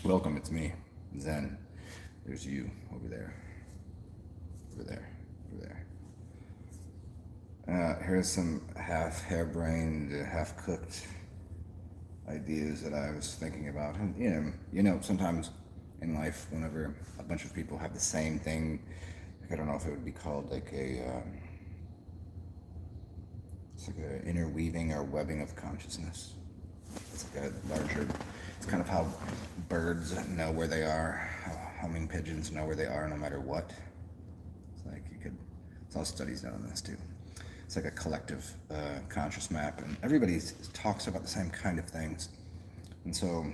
Welcome, it's me, Zen. There's you over there, over there, over there. Here's some half harebrained, half cooked ideas that I was thinking about. And sometimes in life, whenever a bunch of people have the same thing, like I don't know if it would be called like it's like an interweaving or webbing of consciousness. It's like a larger. It's kind of how birds know where they are, how humming pigeons know where they are no matter what. It's like you could. It's all studies done on this too. It's like a collective conscious map, and everybody talks about the same kind of things, and so.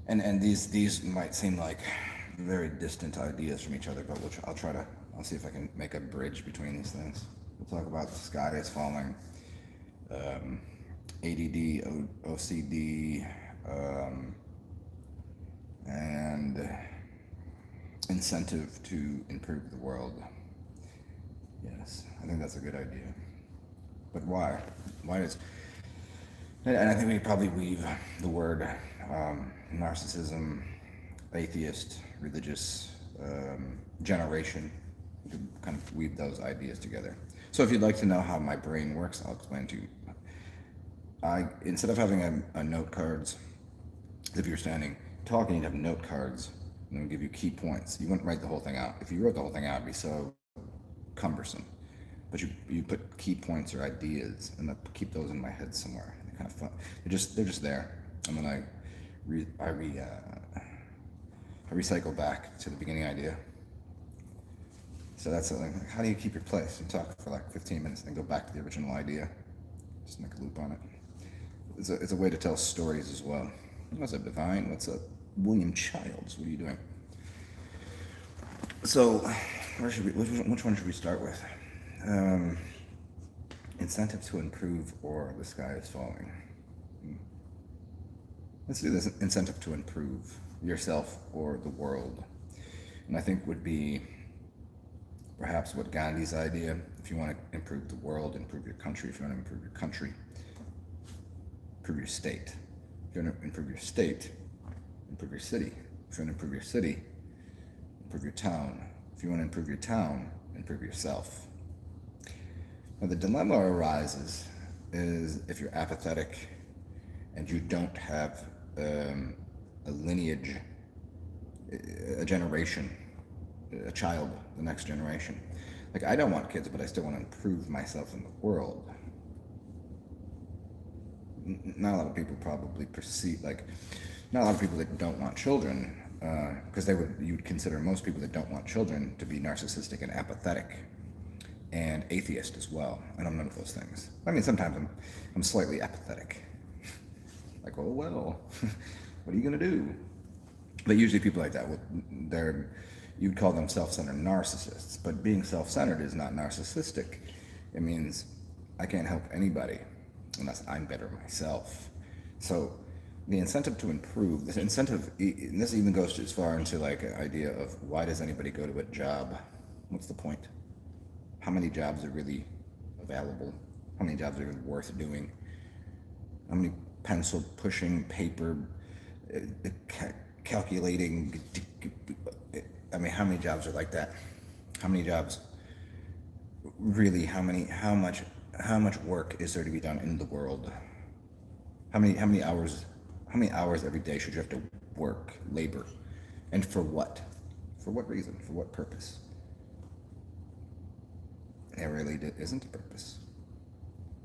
And these might seem like very distant ideas from each other, but I'll see if I can make a bridge between these things. We'll talk about the sky is falling, ADD, OCD, and incentive to improve the world. Yes, I think that's a good idea. But why? And I think we probably weave the word narcissism, atheist, religious, generation. We could kind of weave those ideas together. So if you'd like to know how my brain works, I'll explain to you. Instead of having a note cards, if you're standing talking, you'd have note cards, and it would give you key points. You wouldn't write the whole thing out. If you wrote the whole thing out, it'd be so cumbersome. But you put key points or ideas, and I keep those in my head somewhere. They're kind of fun. They're just there. And then I recycle back to the beginning idea. So that's like, how do you keep your place? You talk for like 15 minutes and then go back to the original idea. Just make a loop on it. It's a way to tell stories as well. What's up, Divine? What's up, William Childs? What are you doing? So, which one should we start with? Incentive to improve or the sky is falling. Let's do this. Incentive to improve yourself or the world. And I think would be perhaps what Gandhi's idea. If you want to improve the world, improve your country. If you want to improve your country, improve your state. If you want to improve your state, improve your city. If you want to improve your city, improve your town. If you want to improve your town, improve yourself. Now the dilemma arises is if you're apathetic and you don't have a lineage, a generation, a child, the next generation. Like I don't want kids, but I still want to improve myself in the world. Not a lot of people probably perceive, like, not a lot of people that don't want children, because you would consider most people that don't want children to be narcissistic and apathetic, and atheist as well. And I'm none of those things. I mean, sometimes I'm slightly apathetic. Like, oh well, what are you gonna do? But usually people like that, you'd call them self-centered narcissists. But being self-centered is not narcissistic. It means I can't help anybody unless I'm better myself. So the incentive to improve, this incentive, and this even goes as far into like an idea of why does anybody go to a job? What's the point? How many jobs are really available? How many jobs are even worth doing? How many pencil pushing, paper, calculating, I mean, how many jobs are like that? How many jobs really, how much work is there to be done in the world? How many hours every day should you have to work, labor? And for what? For what reason? For what purpose? There really isn't a purpose.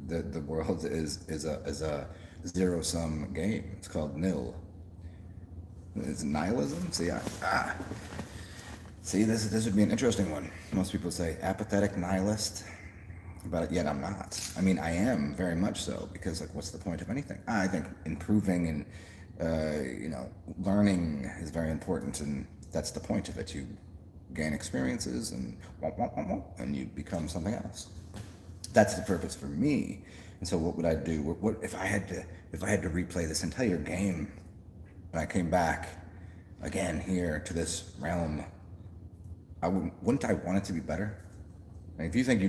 The world is a zero-sum game. It's called nil. It's nihilism. See, this would be an interesting one. Most people say apathetic nihilist, but yet I'm not. I mean, I am very much so, because like, what's the point of anything? I think improving and learning is very important, and that's the point of it. You gain experiences and you become something else. That's the purpose for me. And so, what would I do? What if I had to replay this entire game, and I came back again here to this realm? Wouldn't I want it to be better? And if you think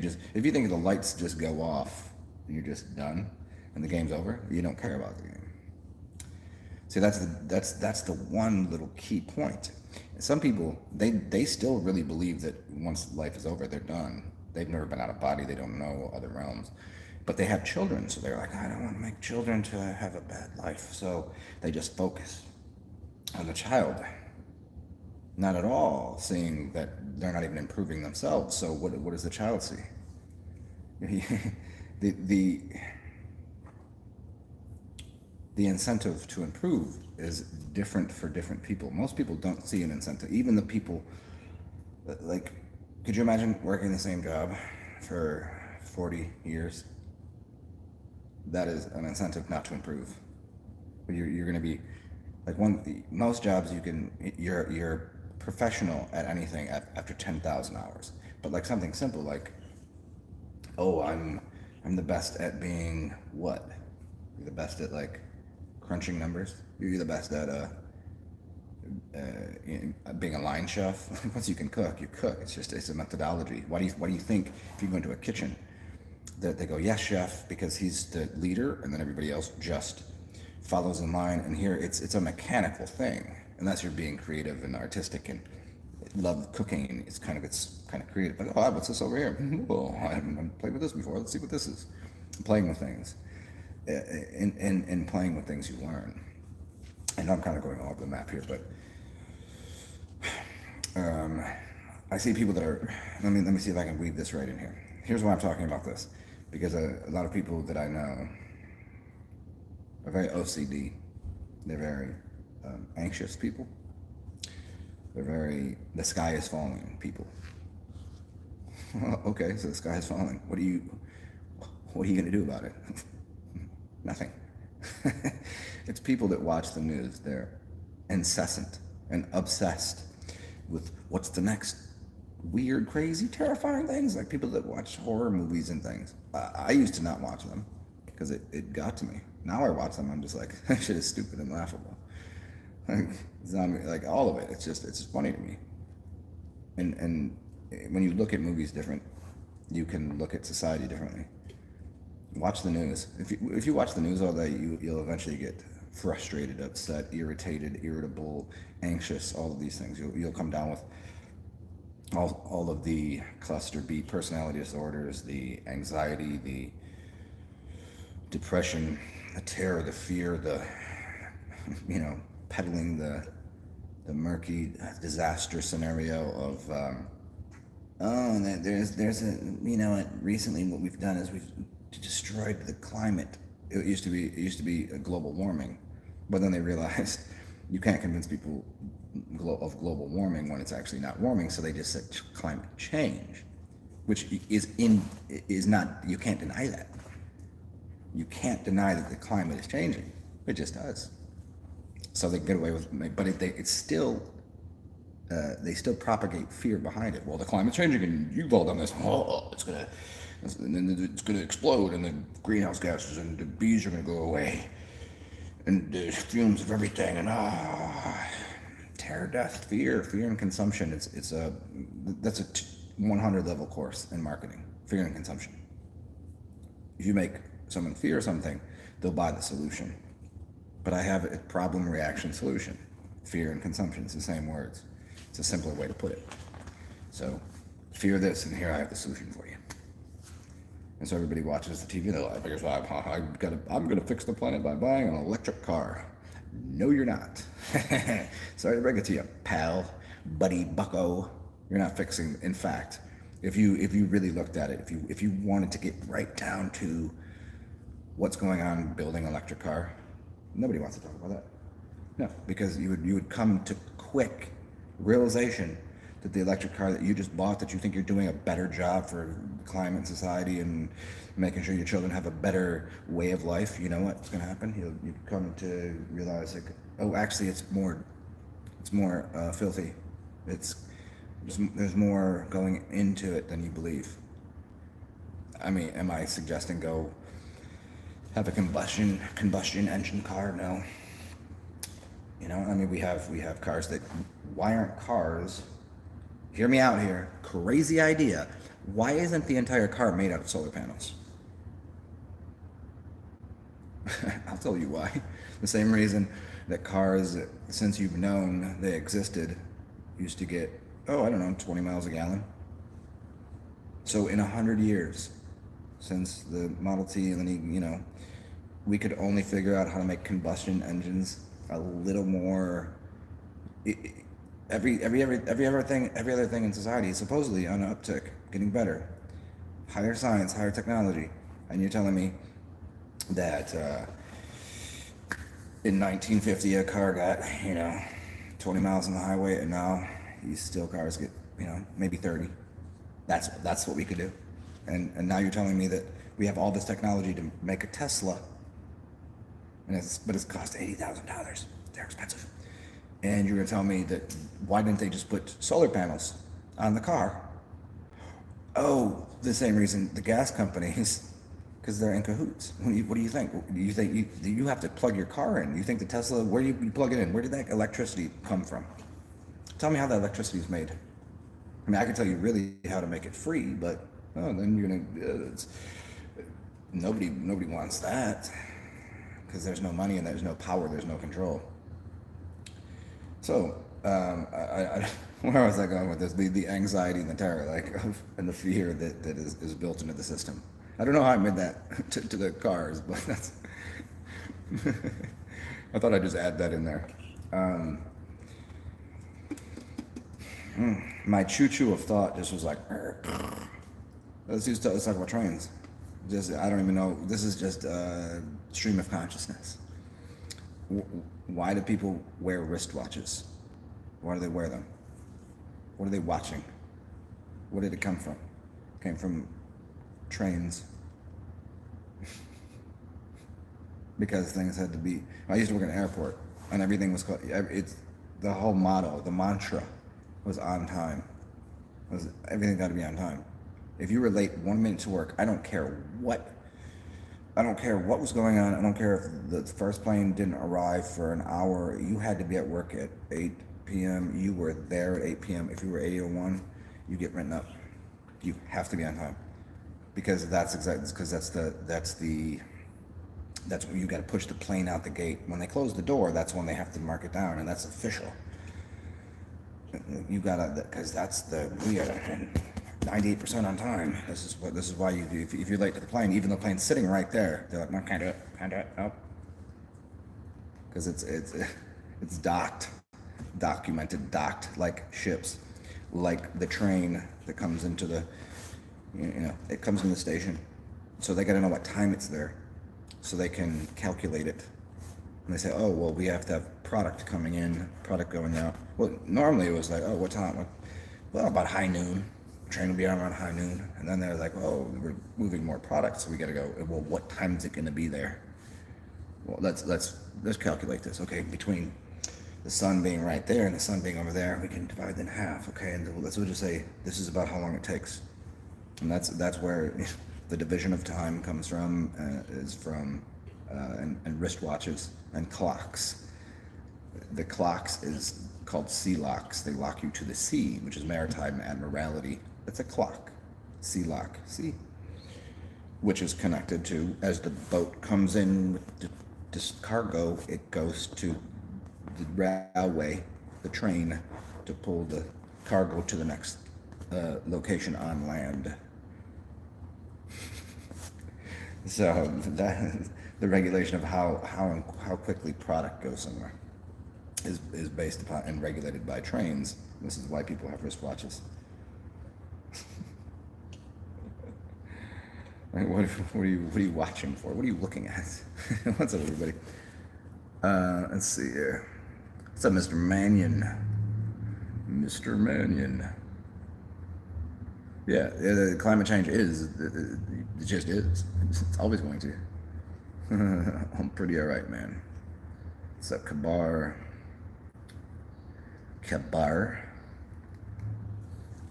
the lights just go off and you're just done and the game's over, you don't care about the game. See, that's the one little key point. Some people, they still really believe that once life is over, they're done. They've never been out of body. They don't know other realms, but they have children, so they're like, I don't want to make children to have a bad life, so they just focus on the child, not at all seeing that they're not even improving themselves. So what does the child see? the the incentive to improve is different for different people. Most people don't see an incentive. Even the people, like, could you imagine working the same job for 40 years? That is an incentive not to improve. You're going to be like most jobs you're professional at anything after 10,000 hours. But like something simple like, oh, I'm the best at being what? You're the best at like crunching numbers. You're the best at being a line chef. Once you can cook, you cook. It's a methodology. Why do you think if you go into a kitchen that they go, yes, chef, because he's the leader, and then everybody else just follows in line? And here it's a mechanical thing, unless you're being creative and artistic and love cooking, and it's kind of creative. Like, oh, what's this over here? Well, I haven't played with this before. Let's see what this is. Playing with things, and playing with things you learn. And I'm kind of going all over the map here, but I see people that are. Let me see if I can weave this right in here. Here's why I'm talking about this, because a lot of people that I know are very OCD. They're very anxious people. They're very the sky is falling people. Okay, so the sky is falling. What are you going to do about it? Nothing. It's people that watch the news. They're incessant and obsessed with what's the next weird, crazy, terrifying things. Like people that watch horror movies and things. I used to not watch them because it got to me. Now I watch them, I'm just like, that shit is stupid and laughable. Like zombie, like all of it. It's just funny to me. And when you look at movies different, you can look at society differently. Watch the news. If you watch the news all day, you'll eventually get frustrated, upset, irritated, irritable, anxious. All of these things. You'll come down with all of the cluster B personality disorders, the anxiety, the depression, the terror, the fear, the peddling the murky disaster scenario of there's a recently what we've done is we've destroyed the climate. It used to be a global warming, but then they realized you can't convince people of global warming when it's actually not warming, so they just said climate change, which is not. You can't deny that. You can't deny that the climate is changing. It just does. So they get away with it, but it's still they still propagate fear behind it. Well, the climate's changing, and you've all done this. Oh, it's gonna explode, and the greenhouse gases and the bees are gonna go away, and the fumes of everything, and terror, death, fear and consumption. That's a 100 level course in marketing. Fear and consumption. If you make someone fear something, they'll buy the solution. But I have a problem, reaction, solution. Fear and consumption. It's the same words. It's a simpler way to put it. So, fear this, and here I have the solution for you. And so everybody watches the TV. They're like, "Here's why I'm gonna fix the planet by buying an electric car." No, you're not. Sorry to break it to you, pal, buddy, bucko. You're not fixing. In fact, if you really looked at it, if you wanted to get right down to what's going on building an electric car, nobody wants to talk about that. No, because you would come to quick realization that the electric car that you just bought, that you think you're doing a better job for climate and society and making sure your children have a better way of life, you know what's going to happen? You come to realize, like, oh, actually, it's more filthy. There's more going into it than you believe. I mean, am I suggesting go have a combustion engine car? No. I mean, we have cars that. Why aren't cars? Hear me out here. Crazy idea. Why isn't the entire car made out of solar panels? I'll tell you why. The same reason that cars, since you've known they existed, used to get, oh, I don't know, 20 miles a gallon. So in 100 years, since the Model T, and then we could only figure out how to make combustion engines a little more. Every other thing in society is supposedly on an uptick, getting better, higher science, higher technology, and you're telling me that in 1950 a car got 20 miles on the highway, and now these still cars get maybe 30. That's what we could do, and now you're telling me that we have all this technology to make a Tesla, but it's cost $80,000. They're expensive. And you're gonna tell me that why didn't they just put solar panels on the car? Oh, the same reason the gas companies, because they're in cahoots. What do you think? Do you think you have to plug your car in? You think the Tesla? Where do you plug it in? Where did that electricity come from? Tell me how that electricity is made. I mean, I can tell you really how to make it free, but then you're gonna. Nobody wants that because there's no money and there's no power, there's no control. So, where was I going with this? The anxiety and the terror, and the fear that is built into the system. I don't know how I made that to the cars, but that's. I thought I'd just add that in there. My choo-choo of thought just was like, let's talk about trains. I don't even know. This is just a stream of consciousness. Why do people wear wristwatches? Why do they wear them? What are they watching? Where did it come from? It came from trains. Because things had to be. I used to work in an airport, and everything was called. It's the whole motto, the mantra, was on time. Everything got to be on time. If you were late 1 minute to work, I don't care what was going on. I don't care if the first plane didn't arrive for an hour. You had to be at work at 8 p.m. You were there at 8 p.m. If you were 8:01, you get written up. You have to be on time, because that's when you got to push the plane out the gate. When they close the door, that's when they have to mark it down, and that's official. You gotta, because we are 98% on time. This is why you do. If you're late to the plane, even though the plane's sitting right there, they're like, no, can't do it, nope. Because it's docked like ships, like the train that comes into the, it comes in the station, so they got to know what time it's there, so they can calculate it. And they say, oh, well, we have to have product coming in, product going out. Well, normally it was like, oh, what time? Well, about high noon. Train will be around high noon. And then they're like, oh, we're moving more product, so we got to go. Well, what time is it going to be there? Well, let's calculate this. Okay, between the sun being right there and the sun being over there, we can divide it in half. Okay, and we'll just say this is about how long it takes. And that's where the division of time comes from, and wristwatches and clocks. The clocks is called sea locks. They lock you to the sea, which is maritime admiralty. It's a clock. Sea lock. Sea. Which is connected to, as the boat comes in with this cargo, it goes to the railway, the train, to pull the cargo to the next location on land. So the regulation of how quickly product goes somewhere is based upon and regulated by trains. This is why people have wristwatches. What are you watching for? What are you looking at? What's up, everybody? Let's see here. What's up, Mr. Mannion? Mr. Mannion. Yeah, the climate change it just is. It's always going to. I'm pretty alright, man. What's up, Kabar?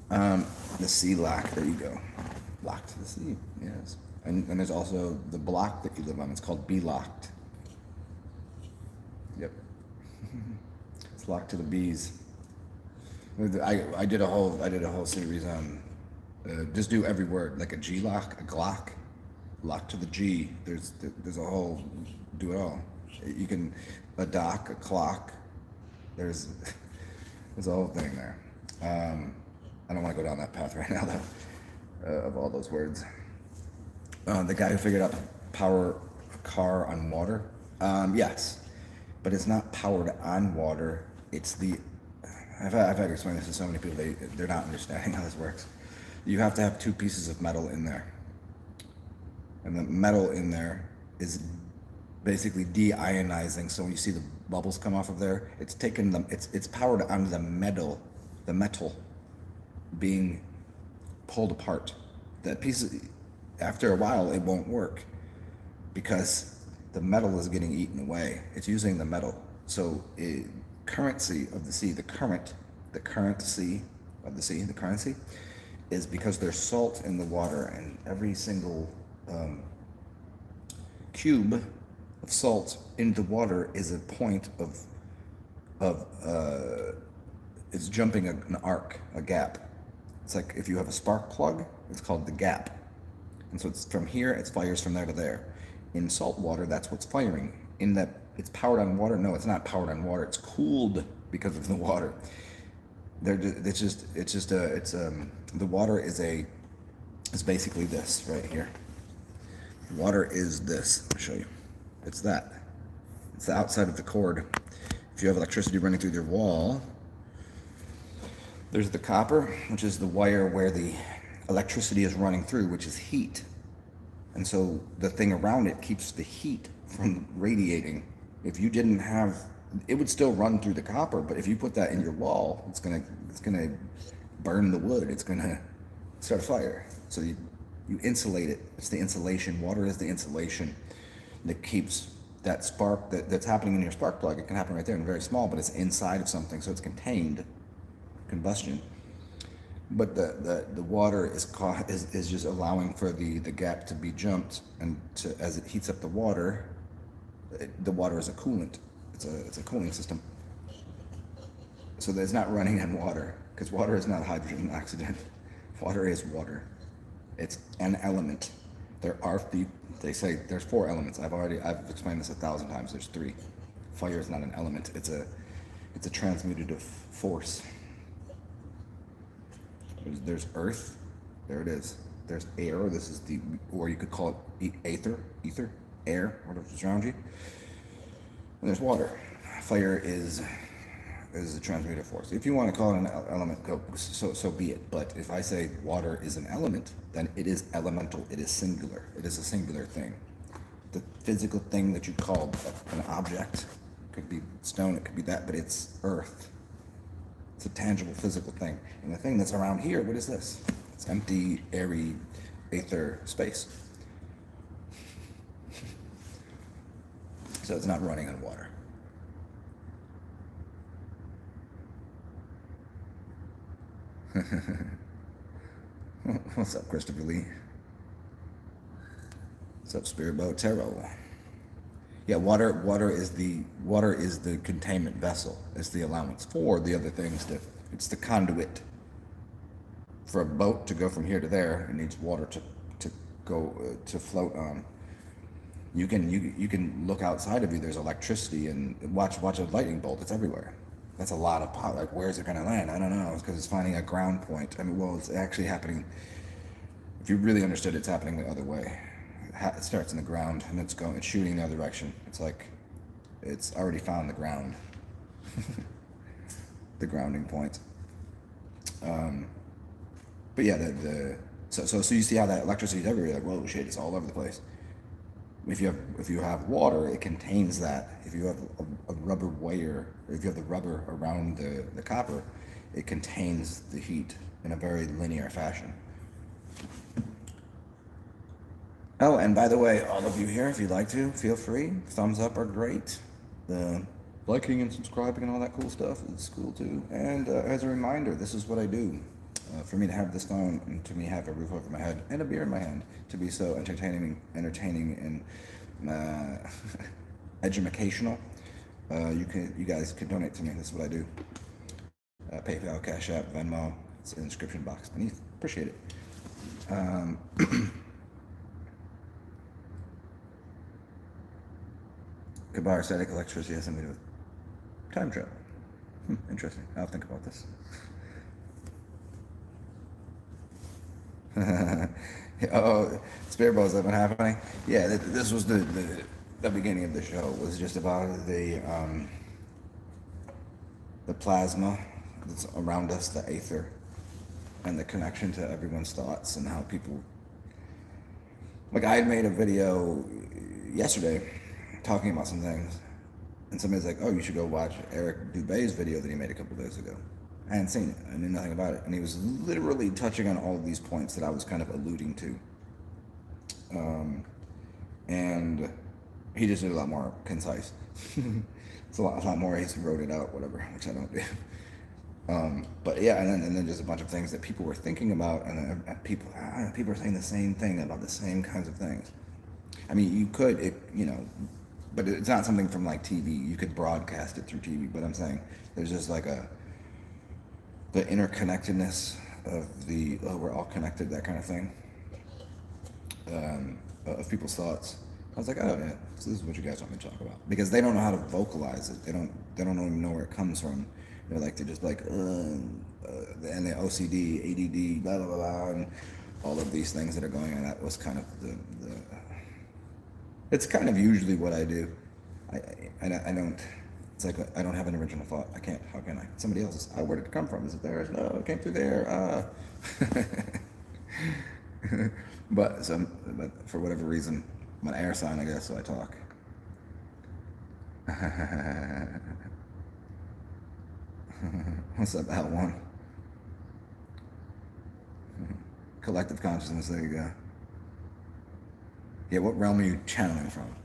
The sea lock, there you go. Locked to the sea, yes. And there's also the block that you live on. It's called Be Locked. Yep. It's locked to the bees. I did a whole series on just do every word, like a G lock, a Glock, lock to the G. There's a whole, do it all. You can, a dock, a clock. There's a whole thing there. I don't want to go down that path right now, though, of all those words. The guy who figured out to power a car on water, yes, but it's not powered on water. It's the, I've had to explain this to so many people, they're not understanding how this works. You have to have two pieces of metal in there. And the metal in there is basically deionizing. So when you see the bubbles come off of there, it's taken them, it's powered on the metal being pulled apart. That piece, after a while, it won't work because the metal is getting eaten away. It's using the metal. So currency of the sea, the currency of the sea, the currency is because there's salt in the water, and every single cube of salt in the water is a point of it's jumping an arc, a gap. It's like if you have a spark plug, it's called the gap. And so it's from here, it fires from there to there. In salt water, that's what's firing. In that it's powered on water, no, it's not powered on water. It's cooled because of the water. The water is basically this right here. Water is this. I'll show you. It's that. It's the outside of the cord. If you have electricity running through your wall, there's the copper, which is the wire where the electricity is running through, which is heat. And so the thing around it keeps the heat from radiating. If you didn't have, it would still run through the copper, but if you put that in your wall, it's gonna burn the wood. It's gonna start a fire. So you insulate it. It's the insulation. Water is the insulation that keeps that spark that's happening in your spark plug. It can happen right there and very small, but it's inside of something, so it's contained combustion. But the water is just allowing for the gap to be jumped, and as it heats up the water is a coolant. It's a cooling system. So that it's not running on water, because water is not hydrogen and oxygen. Water is water. It's an element. They say there's 4 elements. I've explained this 1,000 times. There's 3. Fire is not an element. It's a transmutative force. There's earth. There it is. There's air. This is or you could call it ether, air, whatever's around you. And there's water. Fire is a transmutative force. If you want to call it an element, so be it. But if I say water is an element, then it is elemental. It is singular. It is a singular thing. The physical thing that you call an object could be stone, it could be that, but it's earth. It's a tangible physical thing. And the thing that's around here, what is this? It's empty, airy, ether space. So it's not running on water. What's up, Christopher Lee? What's up, Spirit Boat Tarot? Yeah, water is the containment vessel. It's the allowance for the other things it's the conduit. For a boat to go from here to there, it needs water to go to float on. You can look outside of you. There's electricity, and watch a lightning bolt. It's everywhere. That's a lot of power. Like, where's it going to land? I don't know. It's because it's finding a ground point. I mean, well, it's actually happening. If you really understood, it's happening the other way. It starts in the ground, and it's shooting the other direction. It's like it's already found the ground, the grounding point. But yeah, so you see how that electricity is everywhere. Like, whoa, shit, it's all over the place. If you have water, it contains that. If you have a rubber wire, or if you have the rubber around the copper, it contains the heat in a very linear fashion. Oh, and by the way, all of you here, if you'd like to, feel free. Thumbs up are great. The liking and subscribing and all that cool stuff is cool too. And as a reminder, this is what I do. For me to have this phone, and to me have a roof over my head and a beer in my hand, to be so entertaining and educational. You guys can donate to me. This is what I do. PayPal, CashApp, Venmo. It's in the description box beneath. Appreciate it. Kabar static electricity has something to do with time travel. Interesting. I'll think about this. Oh, Spirit Bowls have been happening. Yeah, this was the beginning of the show. It was just about the plasma that's around us, the aether, and the connection to everyone's thoughts and how people. Like I had made a video yesterday talking about some things, and somebody's like, "Oh, you should go watch Eric Dubé's video that he made a couple days ago." I hadn't seen it. I knew nothing about it, and he was literally touching on all of these points that I was kind of alluding to. And he just did a lot more concise. It's a lot more. He wrote it out, whatever, which I don't do. But yeah, and then just a bunch of things that people were thinking about, and people are saying the same thing about the same kinds of things. I mean, you could, but it's not something from like TV. You could broadcast it through TV. But I'm saying there's just like the interconnectedness of we're all connected, that kind of thing, of people's thoughts. I was like, oh yeah, so this is what you guys want me to talk about, because they don't know how to vocalize it. They don't even know where it comes from. They're just like, and the OCD, ADD, blah, blah, blah, blah, and all of these things that are going on. That was kind of it's kind of usually what I do. I don't, it's like, I don't have an original thought. I can't, how can I? Somebody else's, where did it come from? Is it theirs? No, it came through there. But for whatever reason, I'm an air sign, I guess, so I talk. What's up, L1? Collective consciousness, there you go. Yeah, what realm are you channeling from?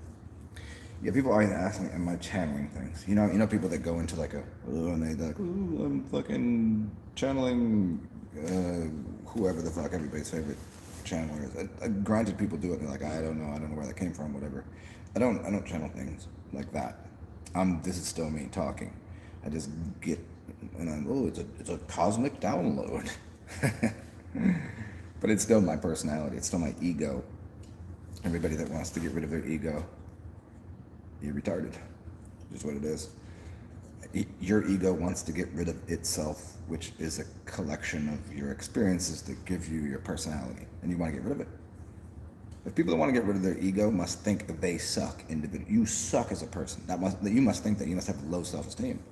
Yeah, people always ask me, am I channeling things? You know people that go into like and they're like, oh, I'm fucking channeling whoever the fuck everybody's favorite channeler is. Granted, people do it and they're like, I don't know where that came from, whatever. I don't channel things like that. This is still me talking. I just get, and it's a cosmic download. But it's still my personality. It's still my ego. Everybody that wants to get rid of their ego, you're retarded. Just what it is. Your ego wants to get rid of itself, which is a collection of your experiences that give you your personality, and you want to get rid of it. If people that want to get rid of their ego must think that they suck individually. You suck as a person. You must think that you must have low self-esteem.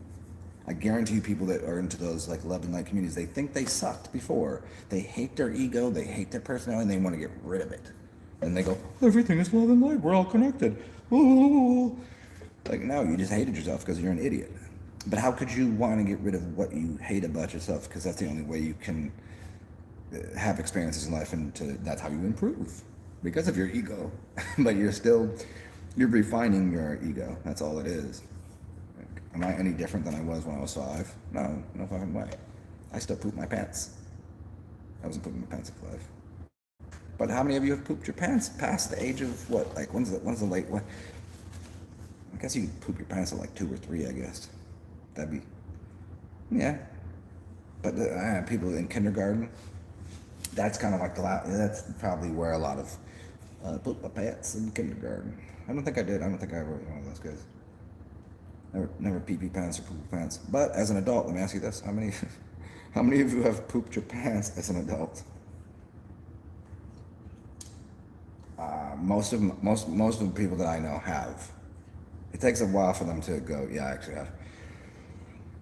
I guarantee you, people that are into those like love and light communities, they think they sucked before. They hate their ego, they hate their personality, and they want to get rid of it. And they go, everything is love and light, we're all connected. Ooh. Like, no, you just hated yourself because you're an idiot. But how could you want to get rid of what you hate about yourself? Because that's the only way you can have experiences in life, and that's how you improve. Because of your ego. But you're refining your ego. That's all it is. Am I any different than I was when I was 5? No fucking way. I still poop my pants. I wasn't pooping my pants at 5. But how many of you have pooped your pants past the age of what? Like, when's the late one? I guess you can poop your pants at like 2 or 3, I guess. That'd be, yeah. But people in kindergarten, that's kind of like that's probably where a lot of poop my pants in kindergarten. I don't think I did. I don't think I ever was one of those guys. Never pee-pee pants or poop pants. But as an adult, let me ask you this: how many of you have pooped your pants as an adult? Most of the people that I know have. It takes a while for them to go, yeah, I actually have.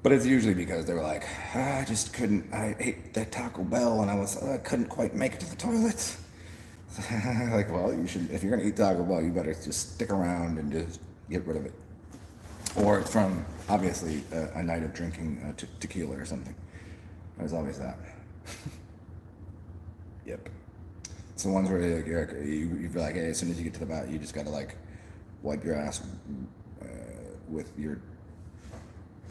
But it's usually because they were like, I just couldn't. I ate that Taco Bell and I couldn't quite make it to the toilet. Like, well, you should. If you're gonna eat Taco Bell, you better just stick around and just get rid of it. Or from, obviously, a night of drinking tequila or something. There's always that. Yep. It's the ones where you'd be like, hey, as soon as you get to the bath, you just gotta like wipe your ass with your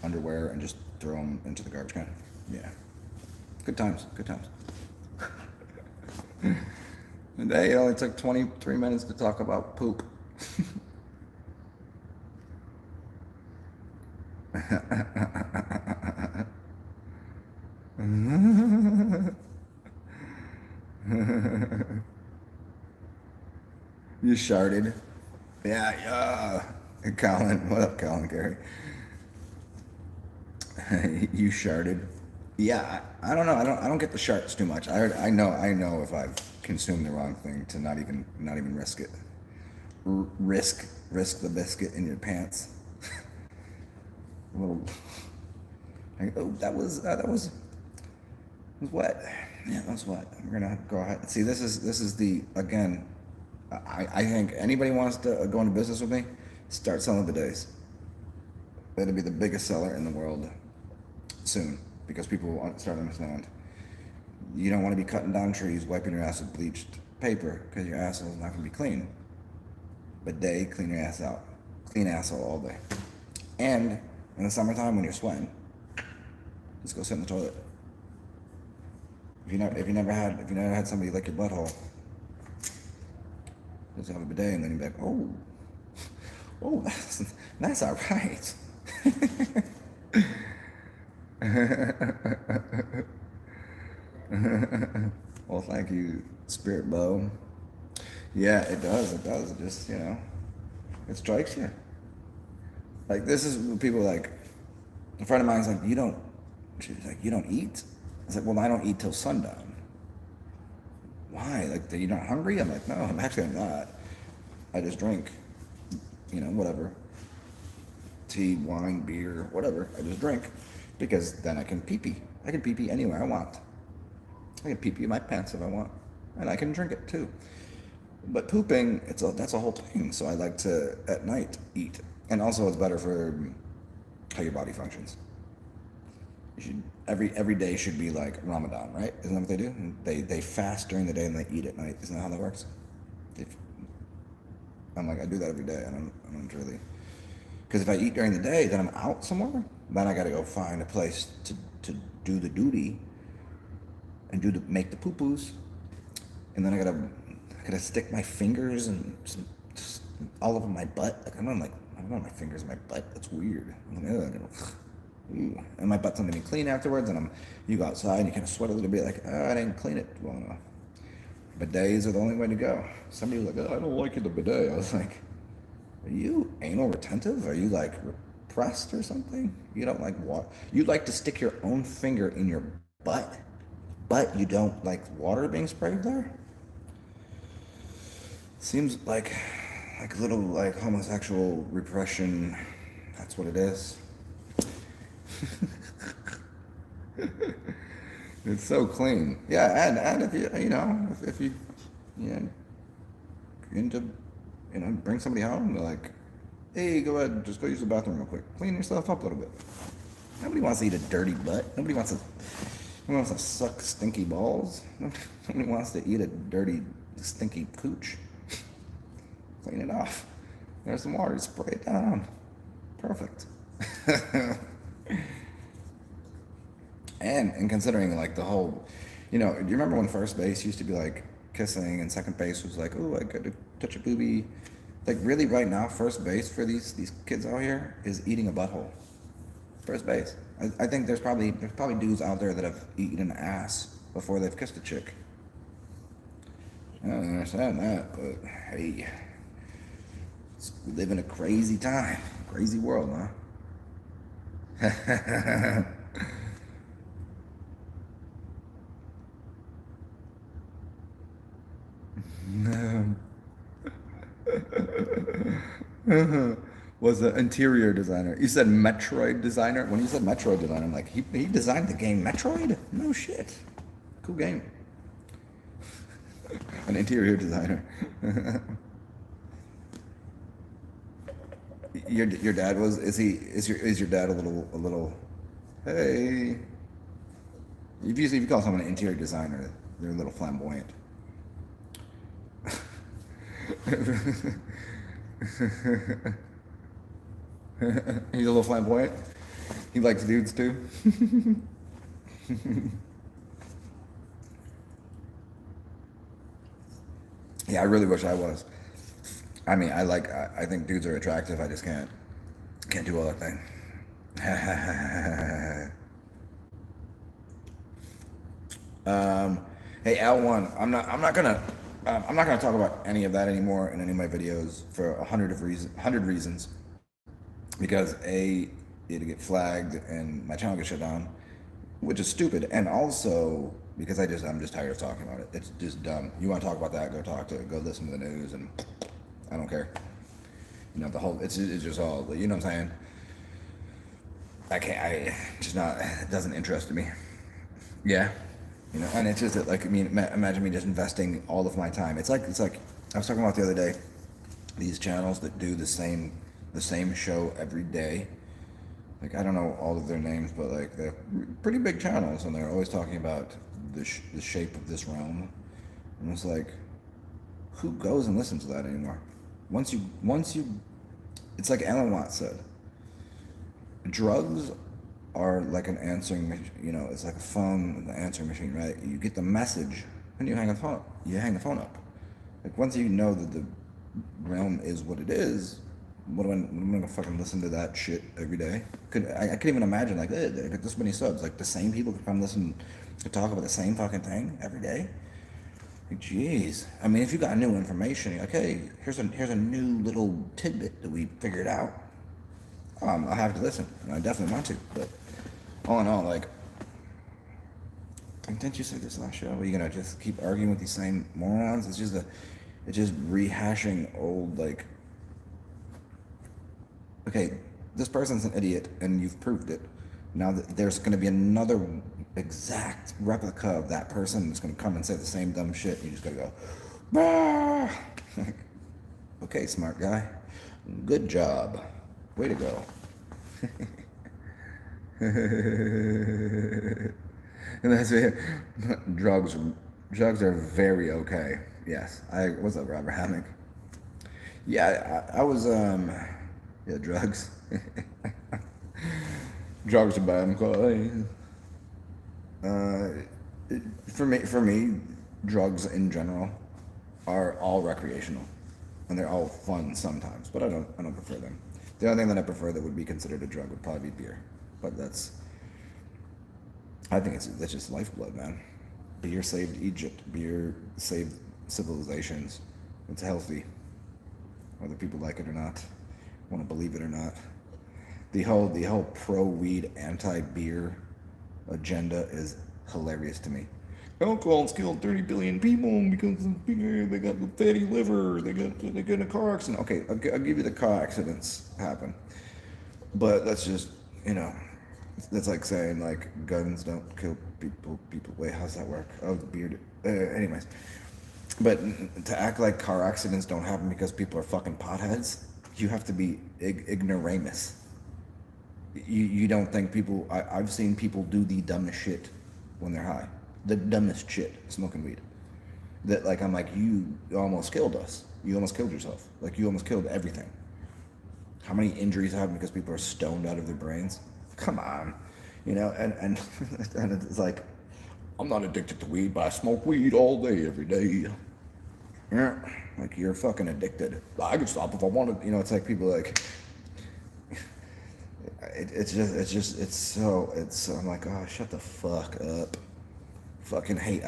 underwear and just throw them into the garbage can. Yeah. Good times. And hey, it only took 23 minutes to talk about poop. You sharted. Yeah. Colin, what up, Colin Gary? You sharded. Yeah, I don't know. I don't get the sharts too much. I know if I've consumed the wrong thing to not even risk it. Risk the biscuit in your pants. A little. Oh, that was wet. Yeah, that was wet. We're gonna go ahead. See, this is the again. I think anybody wants to go into business with me, start selling bidets. That'll be the biggest seller in the world soon because people will start to understand. You don't want to be cutting down trees, wiping your ass with bleached paper because your asshole is not going to be clean. Bidet, clean your ass out. Clean asshole all day. And in the summertime when you're sweating, just go sit in the toilet. If you never had somebody lick your butthole, just have a bidet and then you're like, oh, that's all right. Well, thank you, Spirit Bow. Yeah, it does. It just, it strikes you. Like, this is what people like. A friend of mine's like, she's like, you don't eat? I was like, well, I don't eat till sundown. Why? Like, are you not hungry? I'm like, no, I'm not. I just drink, whatever. Tea, wine, beer, whatever. I just drink because then I can pee-pee. I can pee-pee anywhere I want. I can pee-pee in my pants if I want, and I can drink it too. But pooping, that's a whole thing. So I like to at night eat, and also it's better for how your body functions. Every day should be like Ramadan, right? Isn't that what they do? They fast during the day and they eat at night. Isn't that how that works? I'm like, I do that every day. I don't really, because if I eat during the day, then I'm out somewhere. Then I got to go find a place to do the duty and make the poo-poos, and then I gotta stick my fingers and just all over my butt. Like I don't want my fingers in my butt. That's weird. And my butt's not even clean afterwards. And you go outside and you kind of sweat a little bit. Like I didn't clean it well enough. Bidets are the only way to go. Somebody was like, oh, I don't like the bidet. I was like, are you anal retentive? Are you like repressed or something? You don't like water. You like to stick your own finger in your butt, but you don't like water being sprayed there? Seems like a little like homosexual repression. That's what it is. It's so clean. Yeah, and if if you into bring somebody home, they're like, hey, go ahead, just go use the bathroom real quick. Clean yourself up a little bit. Nobody wants to eat a dirty butt. Nobody wants to suck stinky balls. Nobody wants to eat a dirty, stinky cooch. Clean it off. There's some water, spray it down. Perfect. And considering like the whole, do you remember when first base used to be like kissing and second base was like, oh, I got to touch a booby. Like really right now, first base for these kids out here is eating a butthole. First base. I think there's probably dudes out there that have eaten an ass before they've kissed a chick. I don't understand that, but hey, we live in a crazy time, crazy world, huh? Was an interior designer. You said Metroid designer? When you said Metroid designer, I'm like, he designed the game Metroid? No shit. Cool game. An interior designer. Your dad is your dad a little hey, if you call someone an interior designer, they're a little flamboyant. He's a little flamboyant. He likes dudes too. Yeah, I really wish I was. I mean, I think dudes are attractive. I just can't do all that thing. Hey, L1, I'm not gonna talk about any of that anymore in any of my videos for 100 reasons. because it'd get flagged and my channel gets shut down, which is stupid, and also because I'm just tired of talking about it. It's just dumb. You want to talk about that? Go listen to the news, and I don't care. It's just all, you know what I'm saying? Just not, it doesn't interest me. Yeah. And it's just that, like, I mean, imagine me just investing all of my time. It's like, I was talking about the other day, these channels that do the same show every day. Like, I don't know all of their names, but like, they're pretty big channels, and they're always talking about the shape of this realm. And it's like, who goes and listens to that anymore? Once you, it's like Alan Watts said, drugs are like an answering machine. It's like a phone, an answering machine, right? You get the message, and you hang the phone up. Like, once you know that the realm is what it is, what am I gonna fucking listen to that shit every day? I couldn't even imagine, like, they get this many subs. Like, the same people could come listen to talk about the same fucking thing every day. Like, jeez. I mean, if you got new information, you're like, hey, here's a new little tidbit that we figured out. I have to listen, and I definitely want to. But all in all, like, didn't you say this last show? Are you gonna just keep arguing with these same morons? It's just rehashing old, like, okay, this person's an idiot, and you've proved it. Now that there's gonna be another exact replica of that person that's gonna come and say the same dumb shit, you just gotta go, bah! Okay, smart guy, good job. Way to go. And that's it. Drugs are very okay. Yes. What's up, Robert Hammock? Yeah, I was yeah, drugs. Drugs are bad. For me, drugs in general are all recreational, and they're all fun sometimes, but I don't prefer them. The only thing that I prefer that would be considered a drug would probably be beer, but I think that's just lifeblood, man. Beer saved Egypt. Beer saved civilizations. It's healthy, whether people like it or not, want to believe it or not. The whole pro-weed, anti-beer agenda is hilarious to me. Alcohol's killed 30 billion people because of beer. They got the fatty liver. They get in a car accident. Okay, I'll give you the car accidents happen, but that's just, that's like saying, like, guns don't kill people. Wait, how's that work? Oh, the beer. Anyways, but to act like car accidents don't happen because people are fucking potheads, you have to be ignoramus. You don't think people? I've seen people do the dumbest shit when they're high. The dumbest shit, smoking weed. That, like, I'm like, you almost killed us. You almost killed yourself. Like, you almost killed everything. How many injuries happen because people are stoned out of their brains? Come on, and and it's like, I'm not addicted to weed, but I smoke weed all day, every day. Yeah, like, you're fucking addicted. I can stop if I wanted. It's like people like. I'm like, oh, shut the fuck up. I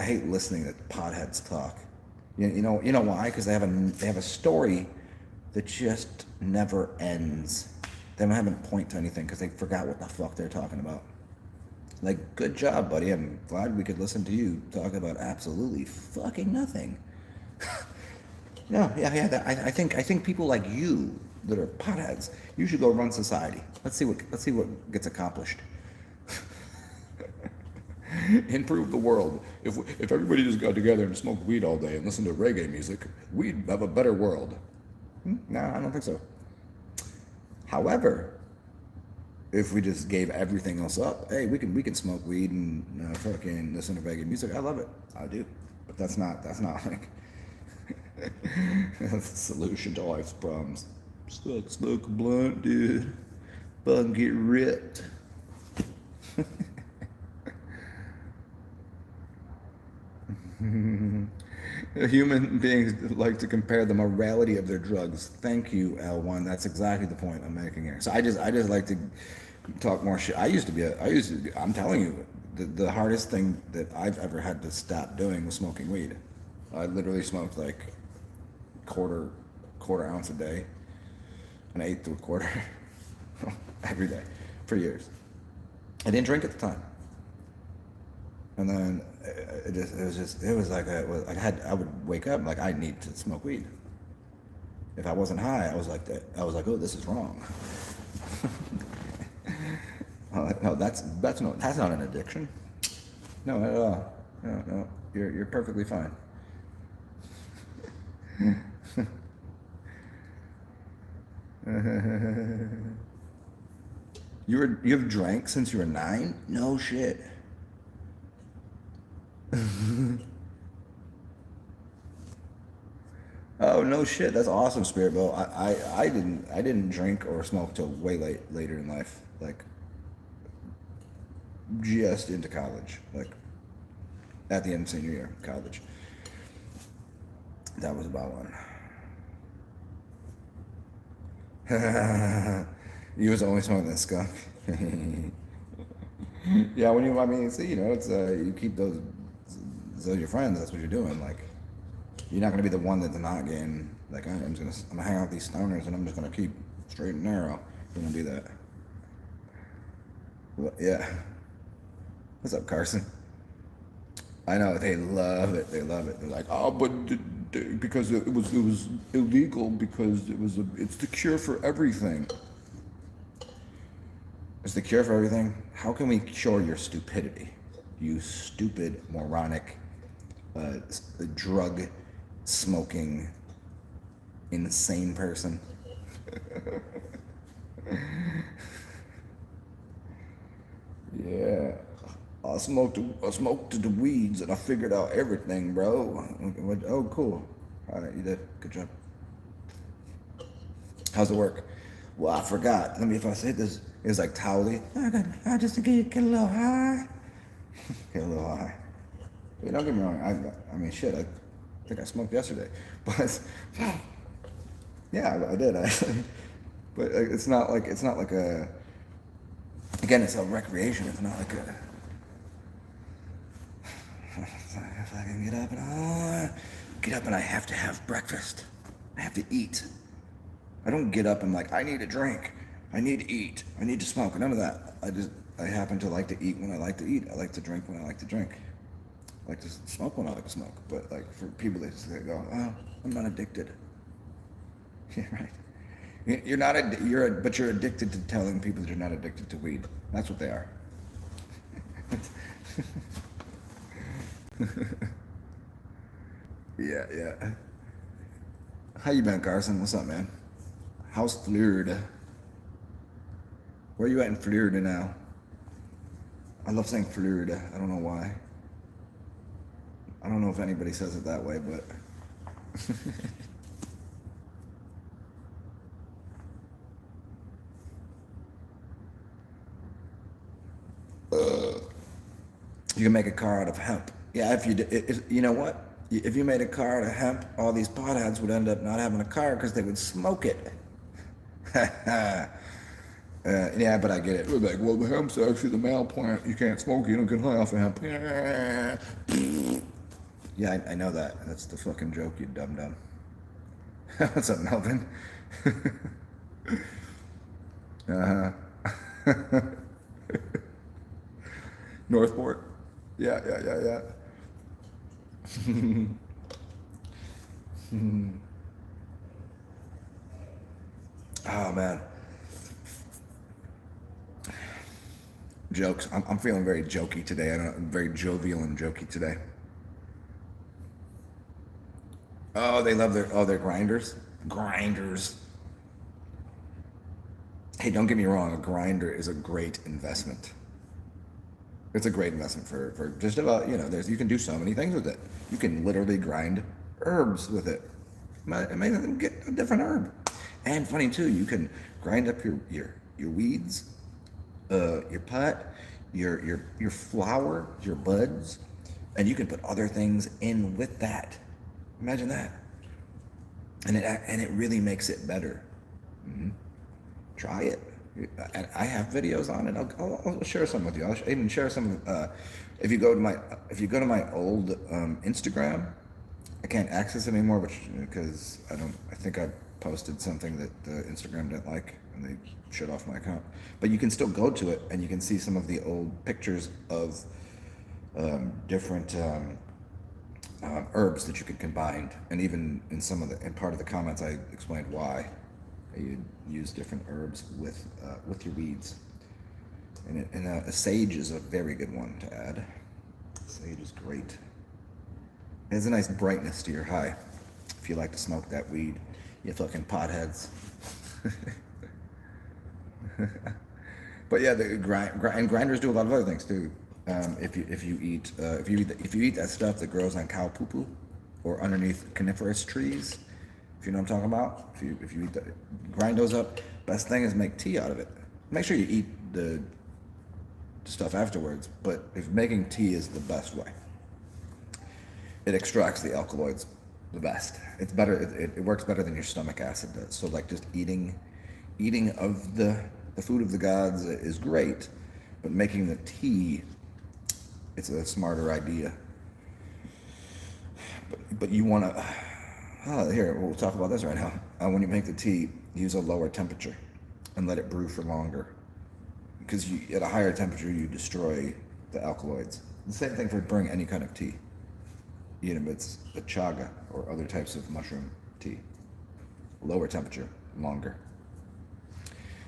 hate listening to potheads talk. You know why? Because they have a story that just never ends. They don't have a point to anything because they forgot what the fuck they're talking about. Like, good job, buddy. I'm glad we could listen to you talk about absolutely fucking nothing. No, yeah. I think people like you that are potheads, you should go run society. Let's see what gets accomplished. Improve the world. If everybody just got together and smoked weed all day and listened to reggae music, we'd have a better world. No, I don't think so. However, if we just gave everything else up, hey, we can smoke weed and fucking listen to reggae music. I love it. I do. But that's not like that's the solution to life's problems. Smoke a blunt, dude. Fucking get ripped. Human beings like to compare the morality of their drugs. Thank you, L1. That's exactly the point I'm making here. So I just like to talk more shit. I'm telling you, the hardest thing that I've ever had to stop doing was smoking weed. I literally smoked like quarter ounce a day, an eighth to a quarter. every day for years. I didn't drink at the time. And then it was like I would wake up like I need to smoke weed. If I wasn't high, I was like that. I was like, oh, this is wrong. No, that's not an addiction. No, at all. No, you're perfectly fine. You've drank since you were 9? No shit. Oh no shit, that's awesome, Spirit Bill. I didn't drink or smoke till way later in life, like just into college, like at the end of senior year of college. That was about one. You was only smoking that skunk. Yeah, I mean, see, it's you keep those your friends. That's what you're doing. Like, you're not gonna be the one that's not getting. Like, I'm gonna hang out with these stoners, and I'm just gonna keep straight and narrow. You're gonna be that. Well, yeah. What's up, Carson? I know they love it. They love it. They're like, oh, but because it was illegal because it's the cure for everything. It's the cure for everything. How can we cure your stupidity? You stupid, moronic, drug smoking, insane person. Yeah. I smoked the weeds and I figured out everything, bro. Oh, cool. All right, you did. Good job. How's it work? Well, I forgot. Let me, if I say this, it's like Towley. I just to get a little high. Get a little high. Yeah, don't get me wrong. I mean, shit. I think I smoked yesterday, but yeah, I did actually. But it's not like a. Again, it's a recreation. It's not like a. If I can get up and I have to have breakfast. I have to eat. I don't get up and like, I need a drink. I need to eat. I need to smoke. None of that. I happen to like to eat when I like to eat. I like to drink when I like to drink. I like to smoke when I like to smoke. But like for people, they go, oh, I'm not addicted. Yeah, right. You're not. But you're addicted to telling people that you're not addicted to weed. That's what they are. Yeah. How you been, Carson? What's up, man? How's Florida? Where you at in Florida now? I love saying Florida. I don't know why. I don't know if anybody says it that way, but you can make a car out of hemp. Yeah, if you know what? If you made a car out of hemp, all these potheads would end up not having a car because they would smoke it. Yeah, but I get it. We're like, well, the hemp's actually the male plant. You can't smoke it. You don't get high off of hemp. Yeah, I know that. That's the fucking joke, you dum-dum. What's up, Melvin? Uh-huh. Northport? Yeah. Oh, man. Jokes. I'm feeling very jokey today. I'm very jovial and jokey today. Oh, they love their grinders. Grinders. Hey, don't get me wrong. A grinder is a great investment. It's a great investment for just about, you can do so many things with it. You can literally grind herbs with it. Amazing, get a different herb. And funny too, you can grind up your weeds, your pot, your flower, your buds, and you can put other things in with that. Imagine that. And it really makes it better. Mm-hmm. Try it. I have videos on it. I'll share some with you. I'll even share some. If you go to my old Instagram, I can't access it anymore, because I think I posted something that Instagram didn't like, and they shut off my account. But you can still go to it, and you can see some of the old pictures of different herbs that you could combine. And even in part of the comments, I explained why you use different herbs with your weeds. And sage is a very good one to add. Sage is great. It has a nice brightness to your high. If you like to smoke that weed, you fucking potheads. But yeah, and grinders do a lot of other things too. If you eat that stuff that grows on cow poo poo or underneath coniferous trees, if you know what I'm talking about, if you eat that, grind those up. Best thing is make tea out of it. Make sure you eat the stuff afterwards, but if making tea is the best way. It extracts the alkaloids the best. It's better. It works better than your stomach acid does. So like just eating of the food of the gods is great, but making the tea, it's a smarter idea. But you want to. Here, we'll talk about this right now. When you make the tea, use a lower temperature and let it brew for longer. Because at a higher temperature, you destroy the alkaloids. The same thing for brewing any kind of tea. It's a chaga or other types of mushroom tea. Lower temperature, longer.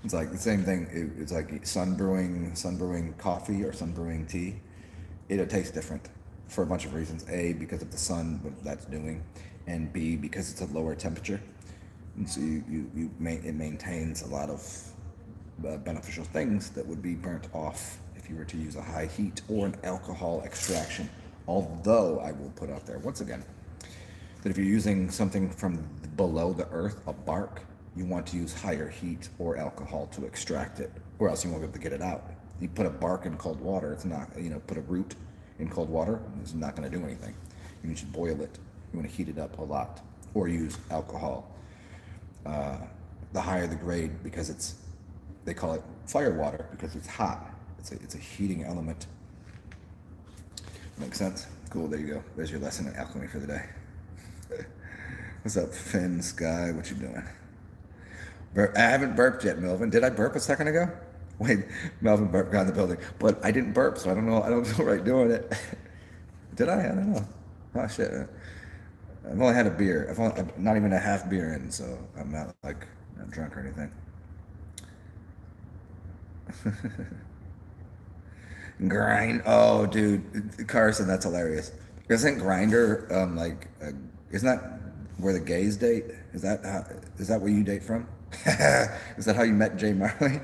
It's like the same thing. It's like sun brewing coffee or sun brewing tea. It'll taste different for a bunch of reasons. A, because of the sun, what that's doing, and B, because it's a lower temperature. And so it maintains a lot of beneficial things that would be burnt off if you were to use a high heat or an alcohol extraction. Although I will put out there once again that if you're using something from below the earth, a bark, you want to use higher heat or alcohol to extract it, or else you won't be able to get it out. You put a bark in cold water, it's not, put a root in cold water, it's not going to do anything. You should boil it. You want to heat it up a lot, or use alcohol. The higher the grade, because they call it fire water because it's hot. It's a heating element. Makes sense? Cool, there you go. There's your lesson in alchemy for the day. What's up, Finn, Sky? What you doing? I haven't burped yet, Melvin. Did I burp a second ago? Wait, Melvin burped, got in the building. But I didn't burp, so I don't know. I don't feel right doing it. Did I? I don't know. Oh, shit. I've only had a beer. I'm not even a half beer in, so I'm not drunk or anything. Grind. Oh, dude, Carson, that's hilarious. Isn't Grinder isn't that where the gays date? Is that where you date from? Is that how you met Jay Marley?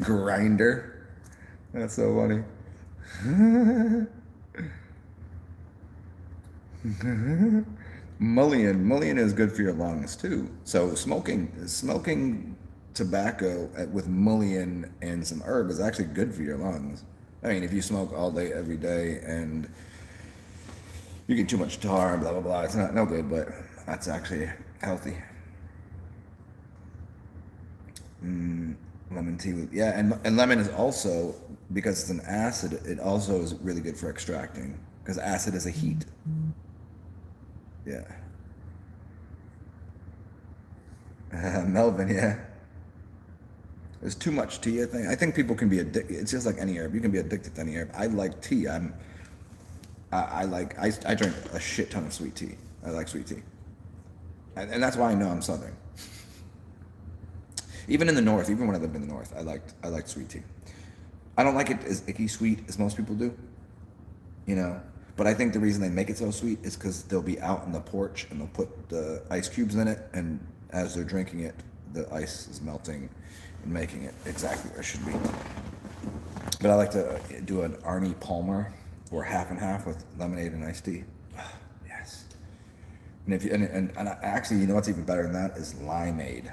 Grinder. That's so funny. Mullein is good for your lungs too. So smoking tobacco with mullein and some herb is actually good for your lungs. I mean, if you smoke all day, every day, and you get too much tar, blah, blah, blah, it's no good, but that's actually healthy. Lemon tea, yeah, and lemon is also, because it's an acid, it also is really good for extracting, because acid is a heat. Yeah. Melvin, yeah. There's too much tea, I think. I think people can be addicted. It's just like any herb. You can be addicted to any herb. I like tea. I drink a shit ton of sweet tea. I like sweet tea. And that's why I know I'm Southern. Even in the North, even when I lived in the North, I liked sweet tea. I don't like it as icky sweet as most people do, But I think the reason they make it so sweet is because they'll be out on the porch and they'll put the ice cubes in it, and as they're drinking it, the ice is melting and making it exactly where it should be. But I like to do an Arnie Palmer or half and half with lemonade and iced tea. Yes. And if you and actually, what's even better than that is limeade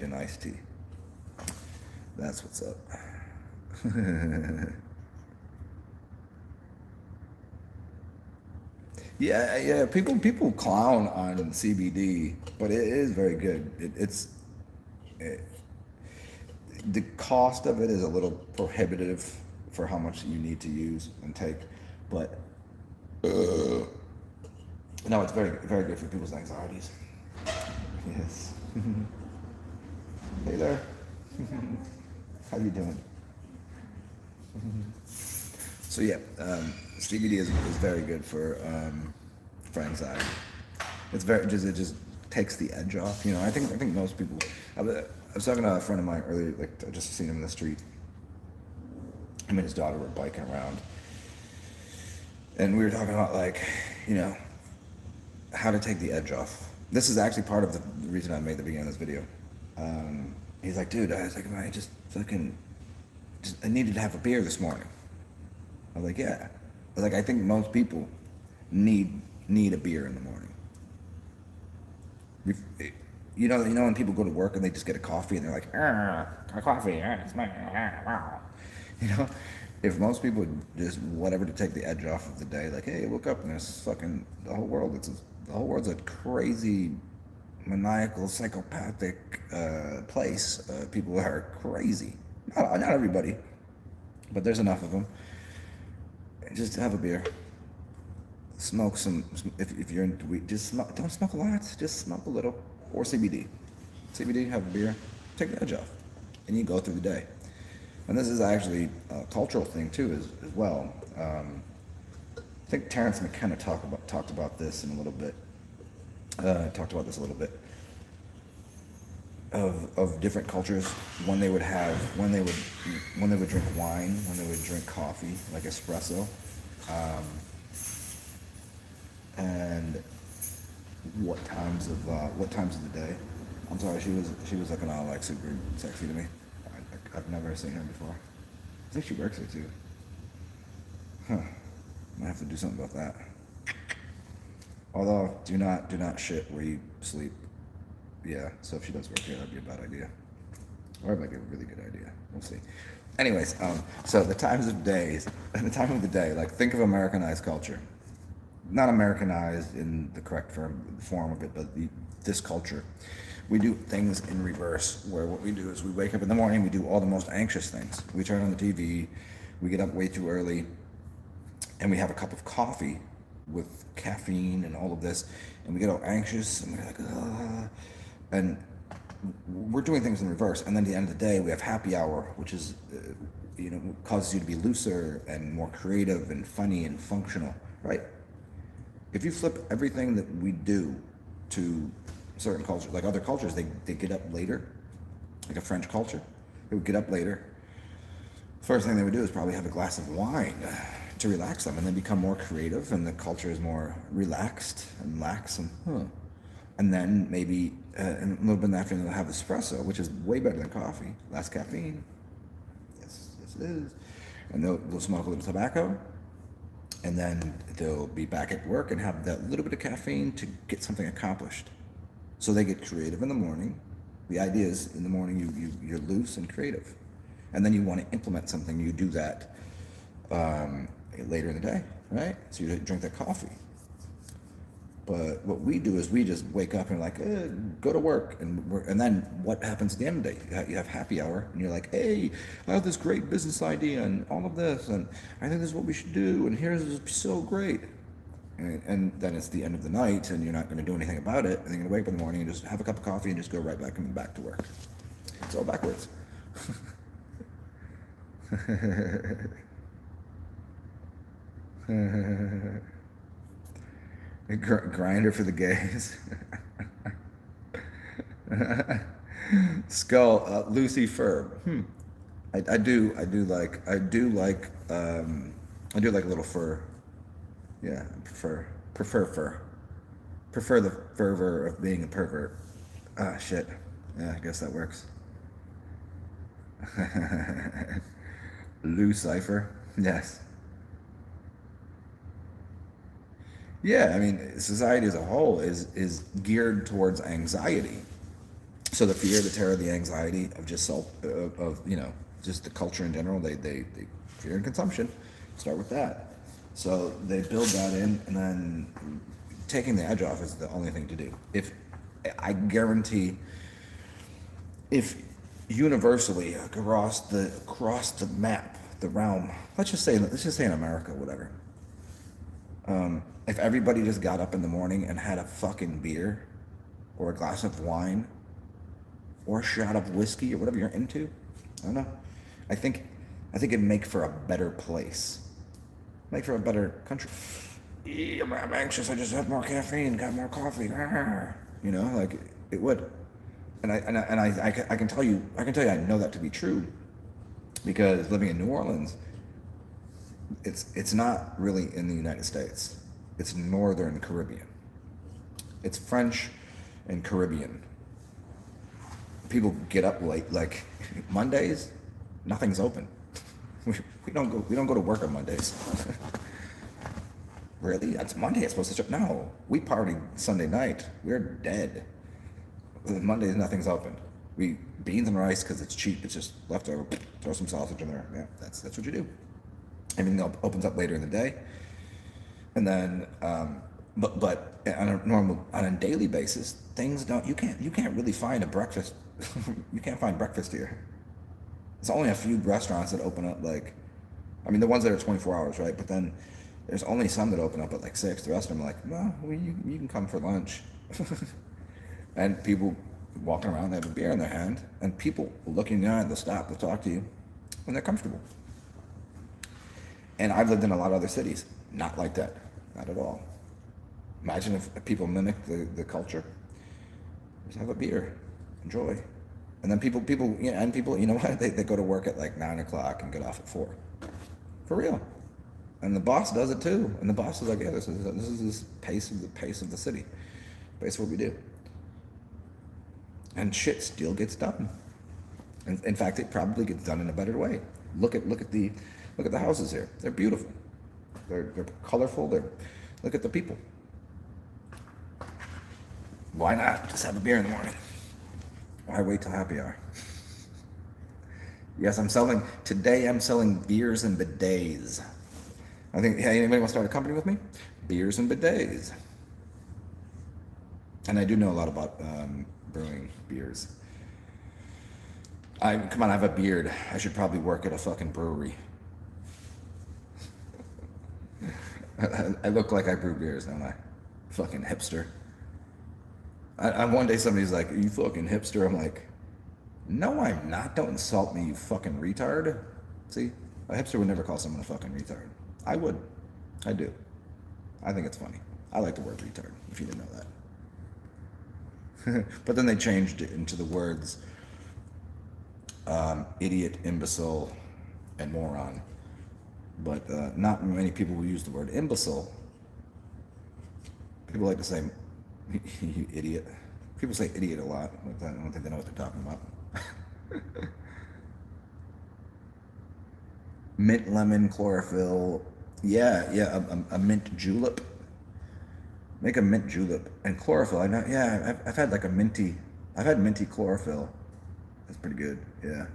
and iced tea. That's what's up. Yeah. People clown on CBD, but it is very good. The cost of it is a little prohibitive for how much you need to use and take, but no, it's very, very good for people's anxieties. Yes. Hey there. How you doing? So yeah, CBD is very good for anxiety. It just takes the edge off. I think most people. I was talking to a friend of mine earlier. Like I just seen him in the street. Him and his daughter were biking around, and we were talking about like, you know, how to take the edge off. This is actually part of the reason I made the beginning of this video. He's like, dude, I was like, I just fucking, I needed to have a beer this morning. I was like, yeah. I was like, I think most people need a beer in the morning. When people go to work and they just get a coffee and they're like, a coffee, it's my, wow. You know, if most people would just whatever to take the edge off of the day, like, hey, I woke up and there's fucking the whole world's a crazy, maniacal, psychopathic place. People are crazy. Not everybody, but there's enough of them. Just have a beer. Smoke some. If you're into weed, don't smoke a lot. Just smoke a little, or CBD. CBD, have a beer, take the edge off, and you go through the day. And this is actually a cultural thing too, as well. I think Terrence McKenna talked about this in a little bit. Talked about this a little bit of different cultures when they would drink wine, when they would drink coffee, like espresso, and what times of the day. I'm sorry, she was looking all like super sexy to me. I've never seen her before. I think she works here too. Huh. Might have to do something about that. Although, do not shit where you sleep. Yeah, so if she does work here, that'd be a bad idea. Or it might be a really good idea. We'll see. Anyways, so the time of the day, like think of Americanized culture. Not Americanized in the correct form of it, but this culture. We do things in reverse, where what we do is we wake up in the morning, we do all the most anxious things. We turn on the TV, we get up way too early, and we have a cup of coffee with caffeine and all of this, and we get all anxious, and we're like, ugh. And we're doing things in reverse. And then at the end of the day, we have happy hour, which is, causes you to be looser and more creative and funny and functional, right? If you flip everything that we do to certain cultures, like other cultures, they get up later, like a French culture, they would get up later. First thing they would do is probably have a glass of wine to relax them, and then become more creative, and the culture is more relaxed and lax, and then maybe a little bit in the afternoon they'll have espresso, which is way better than coffee, less caffeine. Yes, it is. And they'll smoke a little tobacco, and then they'll be back at work and have that little bit of caffeine to get something accomplished. So they get creative in the morning. The idea is in the morning you're loose and creative, and then you want to implement something. You do that later in the day, right? So you drink that coffee. But what we do is we just wake up and like, go to work, and then what happens at the end of the day? You have happy hour, and you're like, hey, I have this great business idea and all of this, and I think this is what we should do, and here's so great. And then it's the end of the night, and you're not going to do anything about it, and you're going to wake up in the morning and just have a cup of coffee and just go right back to work. It's all backwards. Grinder for the gays. Skull, Lucy Ferb. I do like a little fur. Yeah, I prefer fur. Prefer the fervor of being a pervert. Ah, shit. Yeah, I guess that works. Lucifer. Yes. Yeah, I mean, society as a whole is geared towards anxiety. So the fear, the terror, the anxiety of just just the culture in general. They fear and consumption. Start with that. So they build that in, and then taking the edge off is the only thing to do. I guarantee, if universally across the map, the realm, let's just say in America, whatever. If everybody just got up in the morning and had a fucking beer or a glass of wine or a shot of whiskey or whatever you're into. I don't know. I think it'd make for a better place, make for a better country. I'm anxious. I just had more caffeine, got more coffee. You know, like it would. And I can tell you I know that to be true because living in New Orleans, it's not really in the United States. It's Northern Caribbean. It's French and Caribbean. People get up late. Like Mondays, nothing's open. We don't go to work on Mondays. Really? It's Monday. It's supposed to start. No, we party Sunday night. We're dead. Mondays, nothing's open. We beans and rice because it's cheap. It's just leftover. Throw some sausage in there. Yeah, that's what you do. Everything opens up later in the day, and then but on a daily basis, things don't. You can't really find a breakfast. You can't find breakfast here. There's only a few restaurants that open up like, I mean, the ones that are 24 hours, right? But then there's only some that open up at like 6. The rest of them are like, well, you can come for lunch. And people walking around, they have a beer in their hand, and people looking down, they'll stop, they'll talk to you when they're comfortable. And I've lived in a lot of other cities, not like that, not at all. Imagine if people mimic the culture. Just have a beer, enjoy. And then people, you know what? They go to work at like 9 o'clock and get off at 4. For real. And the boss does it too. And the boss is like, yeah, this is the pace of the city. Pace of what we do. And shit still gets done. And in fact, it probably gets done in a better way. Look at the houses here. They're beautiful. They're colorful. Look at the people. Why not just have a beer in the morning? Why wait till happy hour? Yes, I'm selling beers and bidets. I think, hey, anybody want to start a company with me? Beers and bidets. And I do know a lot about brewing beers. Come on, I have a beard. I should probably work at a fucking brewery. I look like I brew beers, don't I? Fucking hipster. One day somebody's like, "Are you fucking hipster?" I'm like, "No, I'm not. Don't insult me, you fucking retard." See, a hipster would never call someone a fucking retard. I would. I do. I think it's funny. I like the word retard, if you didn't know that. But then they changed it into the words idiot, imbecile, and moron. But not many people will use the word imbecile. People like to say, you idiot. People say idiot a lot. I don't think they know what they're talking about. Mint, lemon, chlorophyll. Yeah, a mint julep. Make a mint julep. And chlorophyll, I know, yeah, I've had like I've had minty chlorophyll. That's pretty good, yeah.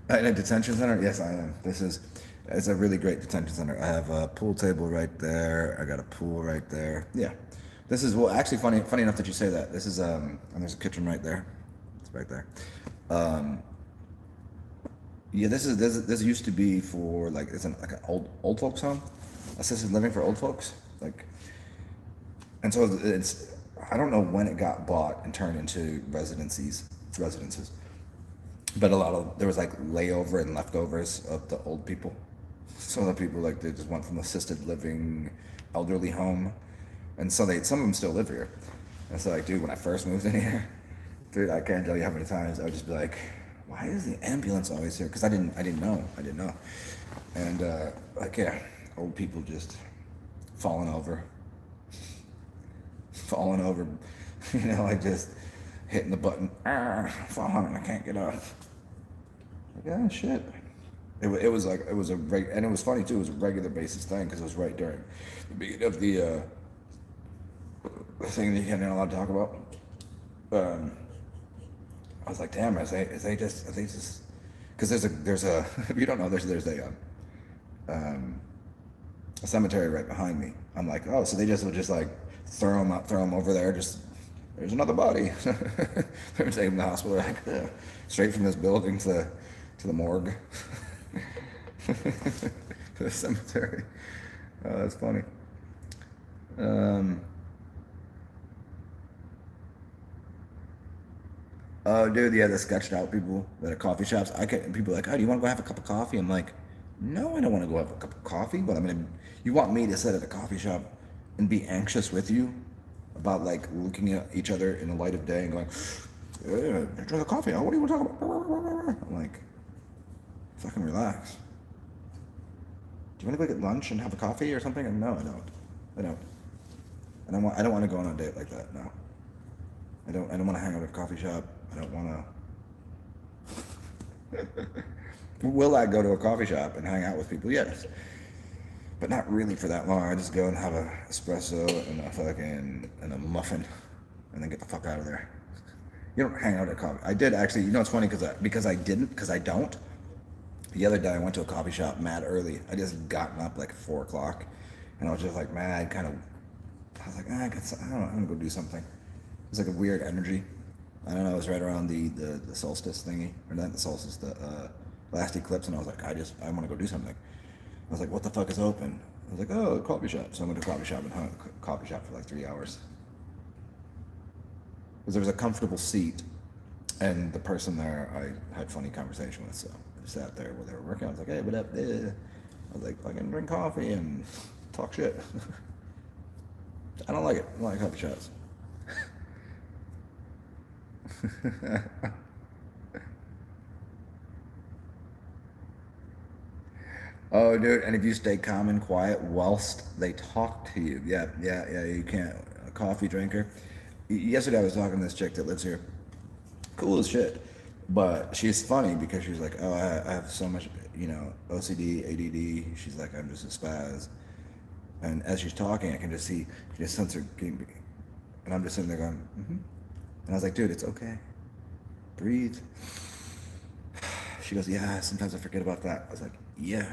In a detention center? Yes, I am. It's a really great detention center. I have a pool table right there. I got a pool right there. Yeah. This is, well, actually funny enough that you say that. This is, and there's a kitchen right there. It's right there. Yeah, this used to be for like, it's like an old folks home, assisted living for old folks. Like, and so I don't know when it got bought and turned into residences. But there was like layover and leftovers of the old people. Some of the people, like, they just went from assisted living, elderly home. And so some of them still live here. And so, like, dude, when I first moved in here, dude, I can't tell you how many times I would just be like, why is the ambulance always here? Because I didn't know. And, like, yeah, old people just falling over, you know, like just hitting the button, falling, I can't get up. Like, yeah, shit. It was and it was funny too. It was a regular basis thing because it was right during the beginning of the thing that you're not allowed to talk about. I was like, damn, are they just because there's a if you don't know, there's a cemetery right behind me. I'm like, oh, so they just would just like throw them over there. Just there's another body. They're taking the hospital, like, yeah, straight from this building to the morgue. To the cemetery. Oh, that's funny. Oh, dude, yeah, the sketched out people that are coffee shops. People are like, oh, do you want to go have a cup of coffee? I'm like, no, I don't want to go have a cup of coffee. But I mean, you want me to sit at a coffee shop and be anxious with you about like looking at each other in the light of day and going, drink a coffee. Oh, what do you want to talk about? I'm like, fucking relax. Do you want to go get lunch and have a coffee or something? And no, I don't. I don't. I don't want to go on a date like that. No. I don't want to hang out at a coffee shop. I don't want to. Will I go to a coffee shop and hang out with people? Yes. But not really for that long. I just go and have a espresso and a muffin and then get the fuck out of there. You don't hang out at coffee. I did actually, it's funny because I don't. The other day I went to a coffee shop mad early. I just gotten up like 4 o'clock and I was just like mad, I was like, I don't know, I'm gonna go do something. It was like a weird energy. I don't know, it was right around the solstice thingy, or not the solstice, the last eclipse, and I was like, I want to go do something. I was like, what the fuck is open? I was like, oh, a coffee shop. So I went to a coffee shop and hung at a coffee shop for like 3 hours. Because there was a comfortable seat, and the person there I had funny conversation with, so I sat there while they were working. I was like, hey, what up? I was like, fucking drink coffee and talk shit. I don't like it. I don't like coffee shops. Oh, dude, and if you stay calm and quiet whilst they talk to you, yeah, you can't. A coffee drinker. Yesterday I was talking to this chick that lives here. Cool as shit. But she's funny because she's like, oh, I have so much, OCD, ADD. She's like, I'm just a spaz. And as she's talking, I can just see, she just sense her getting, and I'm just sitting there going, mm-hmm. And I was like, dude, it's okay. Breathe. She goes, yeah, sometimes I forget about that. I was like, yeah.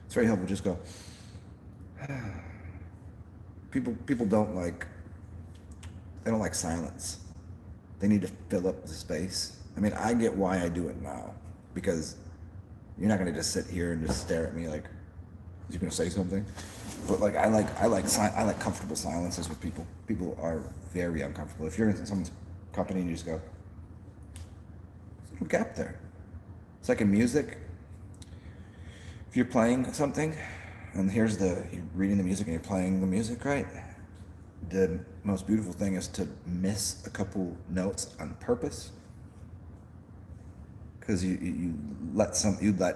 It's very helpful. Just go. People don't like, they don't like silence. They need to fill up the space. I mean, I get why I do it now, because you're not gonna just sit here and just stare at me like, is you gonna say something? But like, I like comfortable silences with people. People are very uncomfortable. If you're in someone's company and you just go, there's a little gap there. It's like in music. If you're playing something, and you're reading the music and you're playing the music, right? The most beautiful thing is to miss a couple notes on purpose, because you let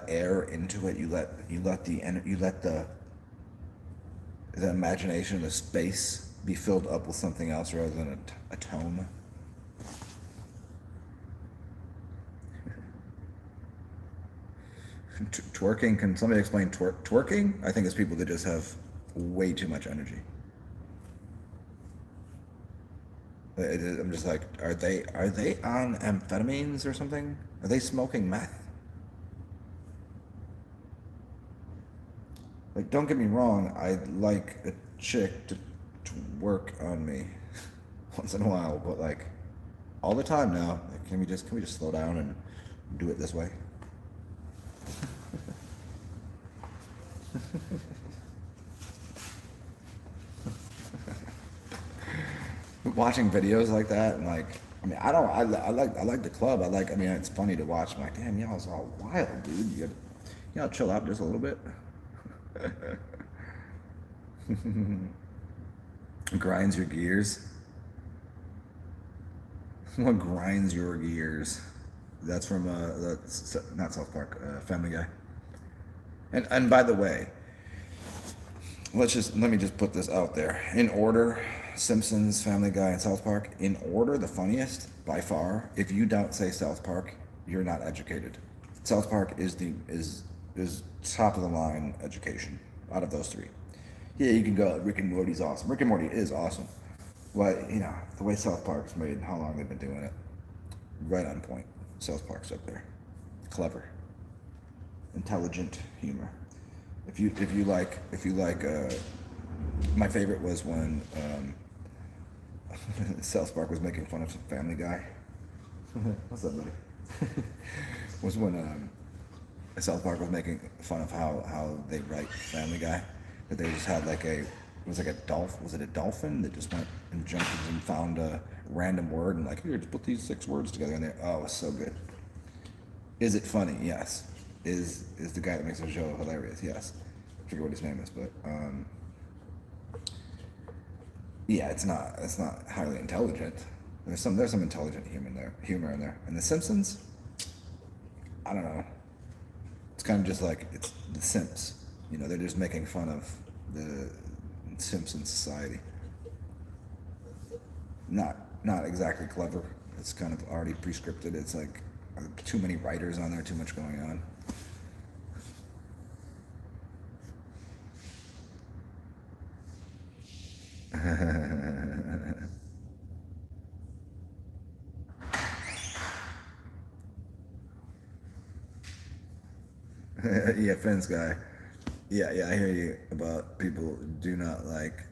air into it. You let the imagination, the space, be filled up with something else rather than a tone. Twerking, can somebody explain twerking? I think it's people that just have way too much energy. I'm just like, are they on amphetamines or something? Are they smoking meth? Like, don't get me wrong, I'd like a chick to work on me once in a while, but like all the time now, like, can we just slow down and do it this way? Watching videos like that, and like, I mean, I like the club. I mean, it's funny to watch. I'm like, damn, y'all's all wild, dude. Y'all chill out just a little bit. Grinds your gears. What grinds your gears? That's from that's not South Park, Family Guy. And by the way, let me just put this out there in order: Simpsons, Family Guy, and South Park. In order, the funniest by far. If you don't say South Park, you're not educated. South Park is top of the line education out of those three. Yeah, you can go. Rick and Morty's awesome. Rick and Morty is awesome, but the way South Park's made, how long they've been doing it, right on point. South Park's up there. Clever, intelligent humor. If you like, my favorite was when South Park was making fun of Family Guy. What's up, buddy? Was when South Park was making fun of how they write Family Guy. That they just had like was like a dolphin. Was it a dolphin that just went and jumped and found a random word and like, here, just put these 6 words together, and they, oh, it was so good. Is it funny? Yes. Is the guy that makes the show hilarious? Yes. I forget what his name is, but yeah, it's not highly intelligent. There's some intelligent humor in there. And The Simpsons, I don't know. It's kind of just like it's The Simps. You know, they're just making fun of the Simpson society. Not exactly clever. It's kind of already pre-scripted. It's like too many writers on there, too much going on. Yeah, fence guy. Yeah, I hear you about people do not like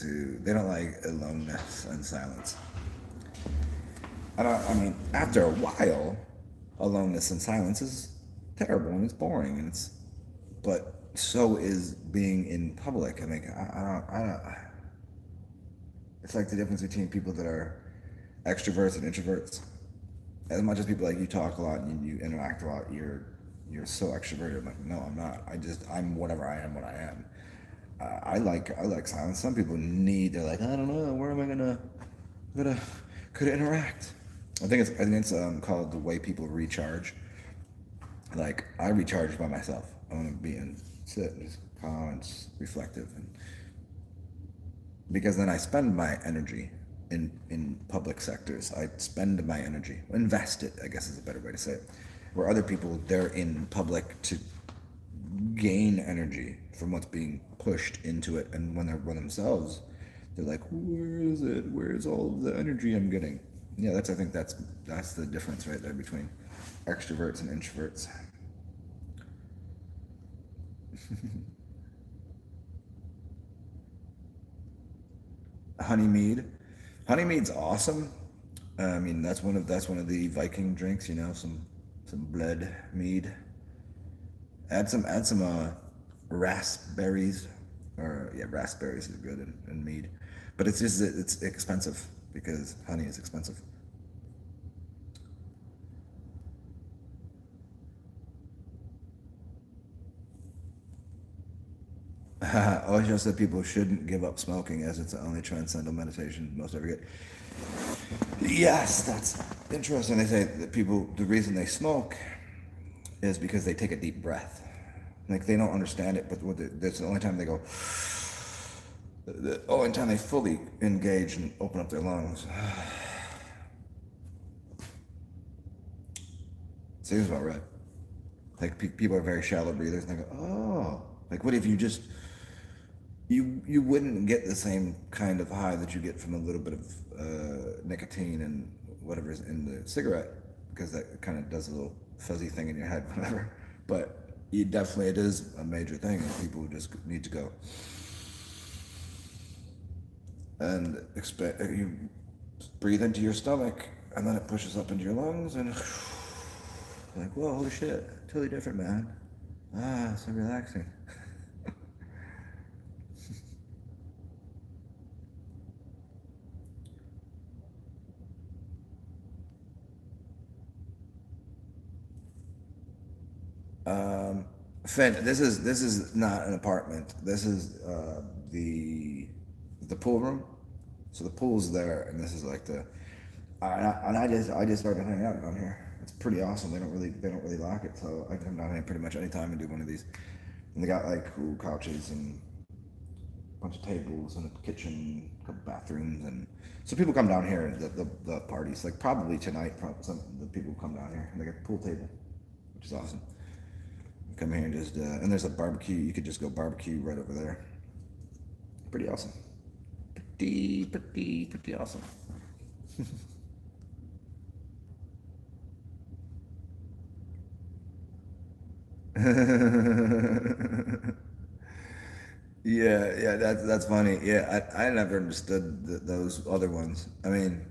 they don't like aloneness and silence. I mean, after a while, aloneness and silence is terrible and it's boring but so is being in public. I mean, it's like the difference between people that are extroverts and introverts. As much as people like you talk a lot and you interact a lot, you're so extroverted. I'm like, no, I'm not. I'm whatever I am, what I am. I like silence. Some people they're like, I don't know, where am I gonna could interact. I think it's called the way people recharge. Like I recharge by myself. I want to be in sit and just calm and just reflective, and because then I spend my energy in public sectors. I spend my energy, invest it, I guess is a better way to say it. Where other people, they're in public to gain energy from what's being pushed into it, and when they're by themselves, they're like, where is it? Where's all the energy I'm getting? Yeah, I think that's the difference right there between extroverts and introverts. Honeymead. Honeymead's awesome. I mean, that's one of the Viking drinks. You know, some blood mead. Add some raspberries, or yeah, raspberries is good in mead, but it's expensive because honey is expensive. Osho said people shouldn't give up smoking as it's the only transcendental meditation most ever get. Yes, that's interesting. They say that the reason they smoke is because they take a deep breath. Like they don't understand it, but that's the only time they go, the only time they fully engage and open up their lungs. Seems about right. Like people are very shallow breathers, and they go, oh, like what if you just you wouldn't get the same kind of high that you get from a little bit of nicotine and whatever is in the cigarette, because that kind of does a little fuzzy thing in your head, whatever. But it is a major thing, and people just need to go and expect you breathe into your stomach, and then it pushes up into your lungs, and like, whoa, holy shit, totally different, man. Ah, so relaxing. Finn, this is not an apartment. This is the pool room. So the pool's there, and this is like I just started hanging out down here. It's pretty awesome. They don't really lock it, so I can come down here pretty much any time and do one of these. And they got like cool couches and a bunch of tables and a kitchen, a couple bathrooms, and so people come down here. The parties, like probably tonight, some the people come down here and they got the pool table, which is awesome. Come here and just and there's a barbecue. You could just go barbecue right over there. Pretty awesome. Pretty awesome. Yeah, that's funny. Yeah, I never understood those other ones. I mean,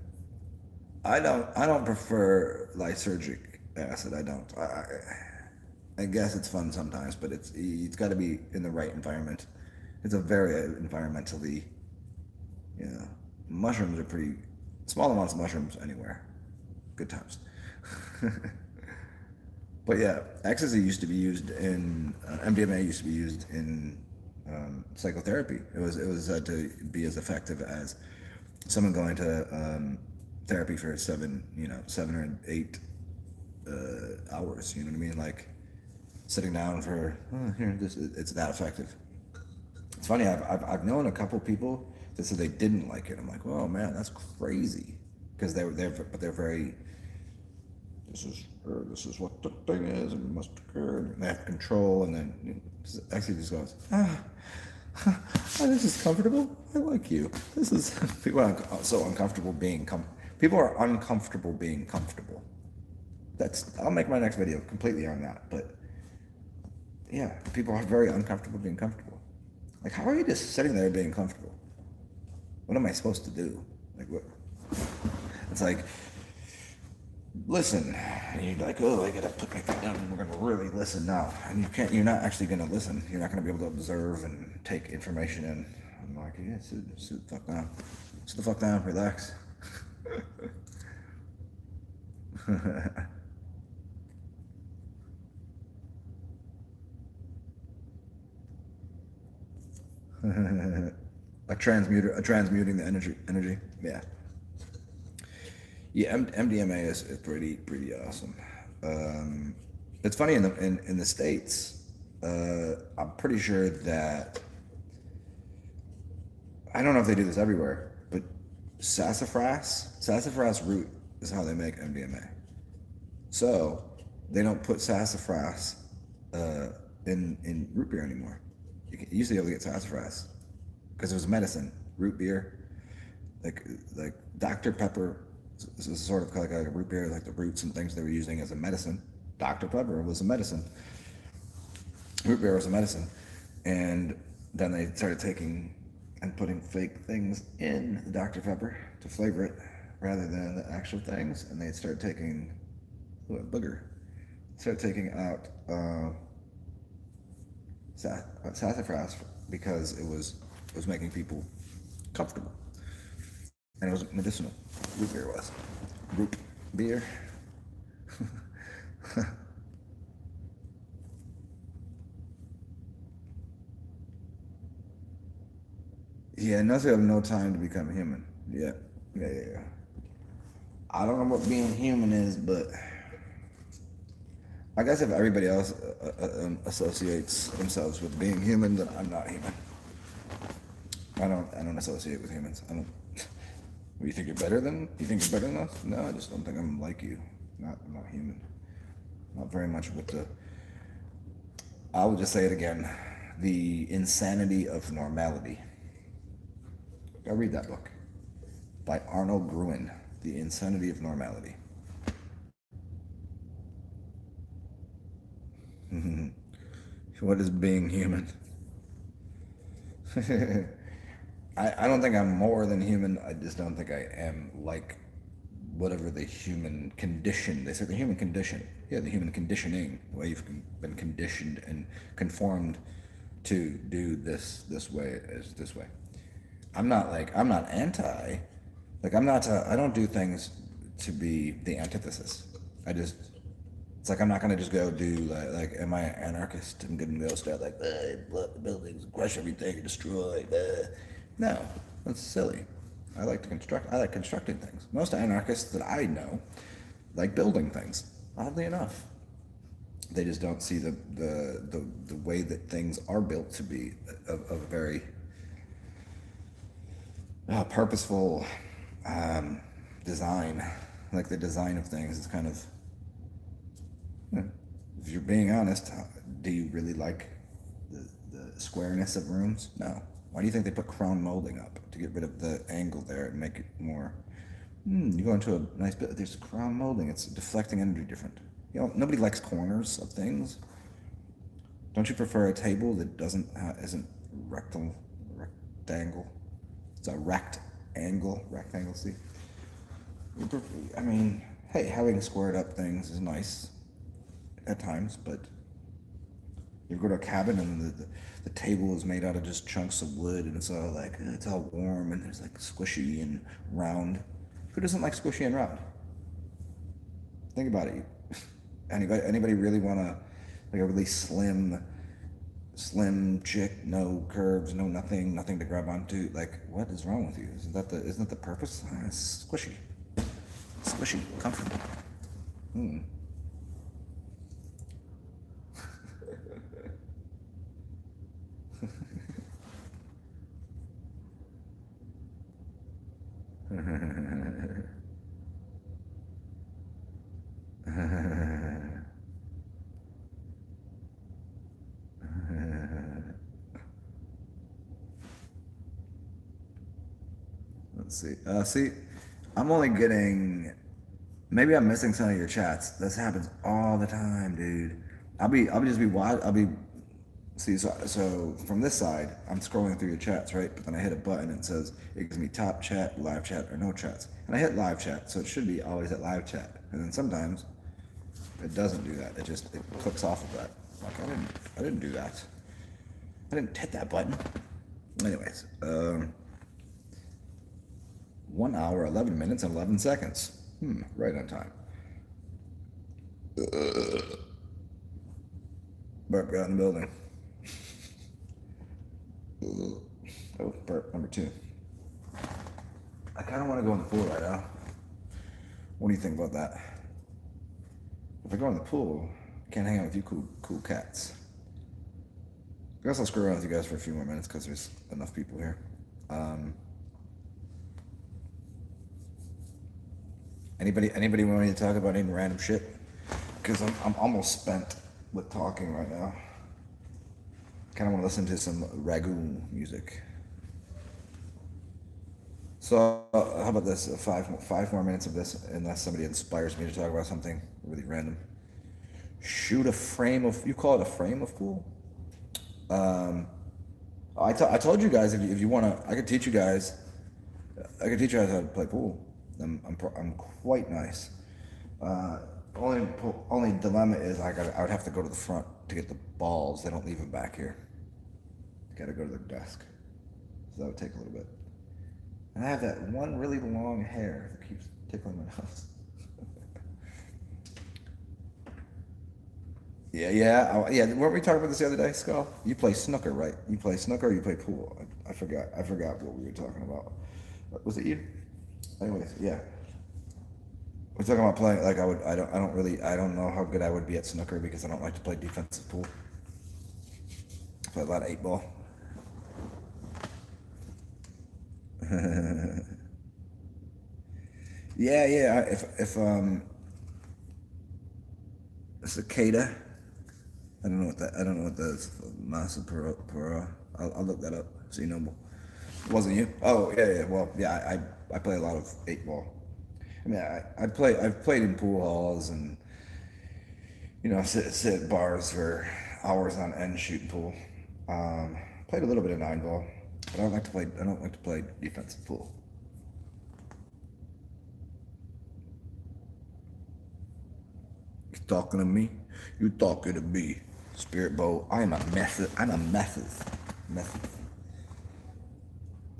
I don't prefer lysergic acid. I don't. I guess it's fun sometimes, but it's got to be in the right environment. It's a very environmentally, yeah. Mushrooms are pretty, small amounts of mushrooms anywhere. Good times. But yeah, ecstasy used to be used in MDMA used to be used in psychotherapy. It was said to be as effective as someone going to therapy for 7 or 8 hours. You know what I mean? Like sitting down for here, this it's that effective. It's funny. I've known a couple people that said they didn't like it. I'm like, oh man, that's crazy, because they're very, this is what the thing is, and must occur. And they have control, and then actually just goes, oh, this is comfortable. I like you. This is people are so uncomfortable being people are uncomfortable being comfortable. I'll make my next video completely on that. But yeah, people are very uncomfortable being comfortable. Like, how are you just sitting there being comfortable? What am I supposed to do? Like, what? It's like, listen, and you're like, oh, I gotta put my feet down and we're gonna really listen now. And you're not actually gonna listen. You're not gonna be able to observe and take information in. I'm like, yeah, sit the fuck down. Sit the fuck down, relax. Transmuting the energy. Yeah. Yeah, MDMA is pretty awesome. It's funny in the States. I'm pretty sure that, I don't know if they do this everywhere, but sassafras root is how they make MDMA. So they don't put sassafras in root beer anymore. You used to be able to get sassafras because it was medicine. Root beer, like Dr. Pepper, is sort of like a root beer, like the roots and things they were using as a medicine. Dr. Pepper was a medicine. Root beer was a medicine, and then they started taking and putting fake things in the Dr. Pepper to flavor it rather than the actual things, and they started taking booger. Started taking out sassafras because it was making people comfortable, and it was medicinal. Root beer was root beer. Yeah, nothing of no time to become human. Yeah. I don't know what being human is, but I guess if everybody else associates themselves with being human, then I'm not human. I don't associate with humans. I don't. You think you're better than? You think you're better than us? No, I just don't think I'm like you. I'm not human. Not very much with the. I will just say it again. The insanity of normality. Go read that book by Arnold Gruen. The Insanity of Normality. What is being human? I don't think I'm more than human. I just don't think I am like whatever the human condition. They say the human condition. Yeah, the human conditioning. The way you've been conditioned and conformed to do this way is this way. I'm not anti. Like, I don't do things to be the antithesis. It's like I'm not gonna just go do like am I an anarchist? I'm gonna go start like, blow up the buildings, crush everything, destroy. No, that's silly. I like constructing things. Most anarchists that I know like building things. Oddly enough, they just don't see the way that things are built to be a very purposeful design. Like the design of things is kind of, if you're being honest, do you really like the squareness of rooms? No. Why do you think they put crown molding up? To get rid of the angle there and make it more, you go into a nice bit, there's crown molding, it's deflecting energy different. Nobody likes corners of things. Don't you prefer a table that isn't rectangle? It's a rectangle, see? I mean, hey, having squared up things is nice at times, but You go to a cabin and the table is made out of just chunks of wood and it's all like, it's all warm and there's like squishy and round. Who doesn't like squishy and round? Think about it. Anybody really want to, like a really slim chick, no curves, no nothing to grab onto? Like, what is wrong with you? Isn't that the purpose? It's squishy, comfortable. Let's see. See, I'm only getting. Maybe I'm missing some of your chats. This happens all the time, dude. I'll be. See, so from this side, I'm scrolling through your chats, right? But then I hit a button and it says it gives me top chat, live chat, or no chats. And I hit live chat, so it should be always at live chat. And then sometimes it doesn't do that. It clicks off of that. Like I didn't do that. I didn't hit that button. Anyways, 1 hour, 11 minutes, and 11 seconds. Right on time. Burp got in the building. Oh, burp number 2. I kind of want to go in the pool right now. What do you think about that? If I go in the pool, I can't hang out with you cool cats. I guess I'll screw around with you guys for a few more minutes because there's enough people here. Anybody want me to talk about any random shit? Because I'm almost spent with talking right now. Kind of want to listen to some ragu music. So how about this? Five more minutes of this, unless somebody inspires me to talk about something really random. Shoot a frame of. You call it a frame of pool? I told you guys if you wanna, I could teach you guys. I could teach you guys how to play pool. I'm quite nice. Only dilemma is I would have to go to the front to get the balls. They don't leave them back here. Gotta go to the desk. So that would take a little bit. And I have that one really long hair that keeps tickling my nose. Yeah. Weren't we talking about this the other day, Skull? You play snooker, right? You play snooker or you play pool? I forgot what we were talking about. Was it you? Anyways, yeah. We're talking about playing, like I don't know how good I would be at snooker because I don't like to play defensive pool. I play a lot of 8-ball. Yeah. If cicada, I don't know what that is. Masa Pura. I'll look that up. See, no, wasn't you? Oh yeah. Well, yeah. I play a lot of 8-ball. I mean, I've played in pool halls and sit at bars for hours on end shooting pool. Played a little bit of 9-ball, but I don't like to play defensive pool. You talking to me? You talking to me? Spirit bow. I'm a method.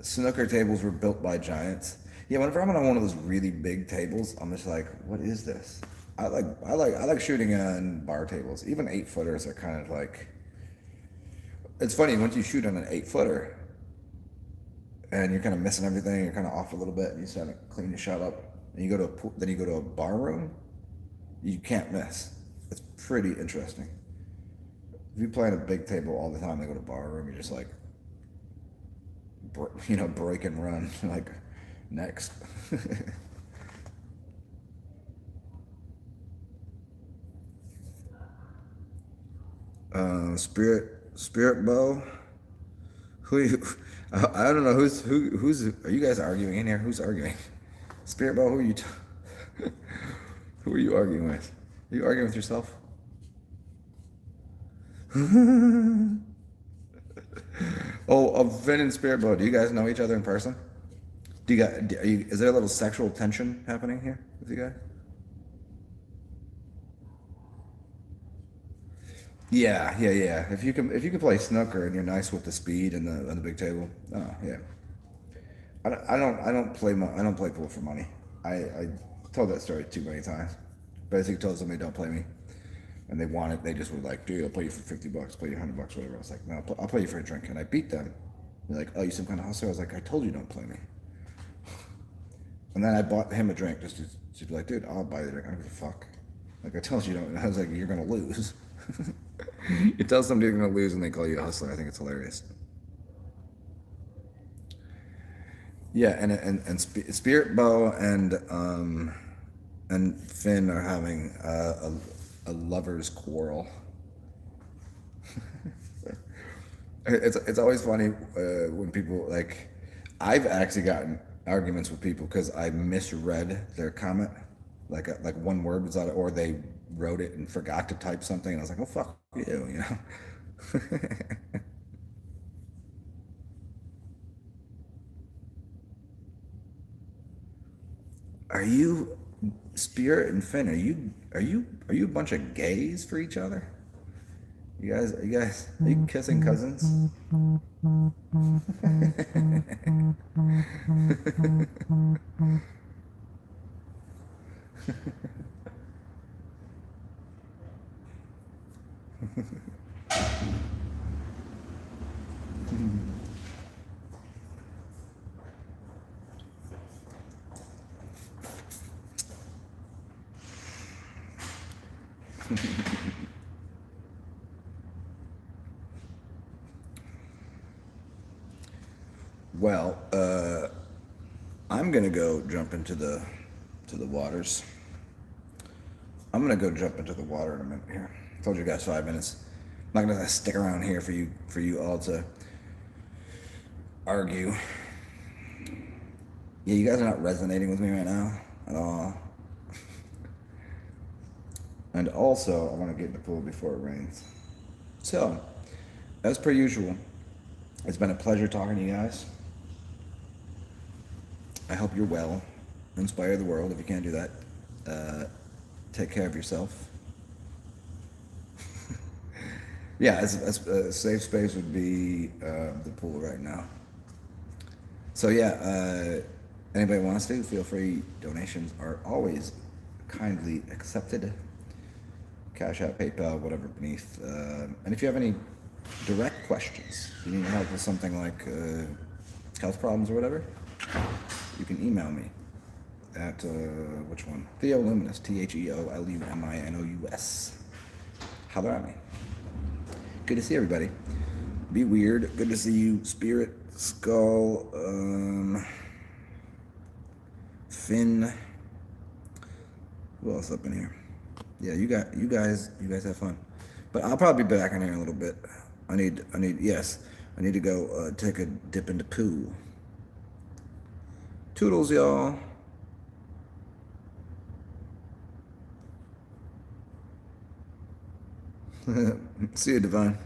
Snooker tables were built by giants. Yeah, whenever I'm on one of those really big tables, I'm just like, what is this? I like shooting on bar tables. Even 8-footers are kind of like. It's funny once you shoot on an 8-footer, and you're kind of missing everything. You're kind of off a little bit, and you start to clean your shot up. And you go to a bar room. You can't miss. It's pretty interesting. If you play on a big table all the time, they go to a bar room. You're just like, break and run. Like, next. Spirit bow. I don't know who's. Are you guys arguing in here? Who's arguing? Spirit bow. Who are you? Who are you arguing with? Are you arguing with yourself? Oh, Vin and Spirit bow. Do you guys know each other in person? Is there a little sexual tension happening here with you guys? Yeah, yeah, yeah. If you can play snooker and you're nice with the speed and the big table, oh yeah. I don't play pool for money. I told that story too many times. Basically told somebody don't play me, and they want it. They just were like, dude, I'll play you for $50, play you $100, whatever. I was like, no, I'll play you for a drink, and I beat them. They're like, oh, you some kind of hustler? I was like, I told you don't play me. And then I bought him a drink just to be like, dude, I'll buy you a drink. I don't give a fuck. Like I told you don't. I was like, you're gonna lose. You tell somebody you're gonna lose and they call you a hustler. I think it's hilarious. Yeah, Spirit Bow and Finn are having a lovers quarrel. It's always funny when people like. I've actually gotten arguments with people because I misread their comment, like one word was out, or they wrote it and forgot to type something, and I was like, "Oh fuck you," you know. Are you Spirit and Finn? Are you a bunch of gays for each other? Are you kissing cousins? Well, I'm gonna go jump into the waters. I'm gonna go jump into the water in a minute here. Told you guys 5 minutes. I'm not gonna stick around here for you all to argue. Yeah, you guys are not resonating with me right now at all. And also, I want to get in the pool before it rains. So, as per usual, it's been a pleasure talking to you guys. I hope you're well. Inspire the world if you can't do that. Take care of yourself. Yeah, a safe space would be the pool right now. So yeah, anybody wants to, feel free. Donations are always kindly accepted. Cash App, PayPal, whatever beneath. And if you have any direct questions, you need help with something like health problems or whatever, you can email me at which one? Theoluminous, TheOluminous. Holler at me. Good to see everybody. Be weird. Good to see you, Spirit, Skull, Finn. Who else up in here? Yeah, you guys have fun. But I'll probably be back in here in a little bit. I need to go take a dip in the pool. Toodles, y'all. See you, Divine.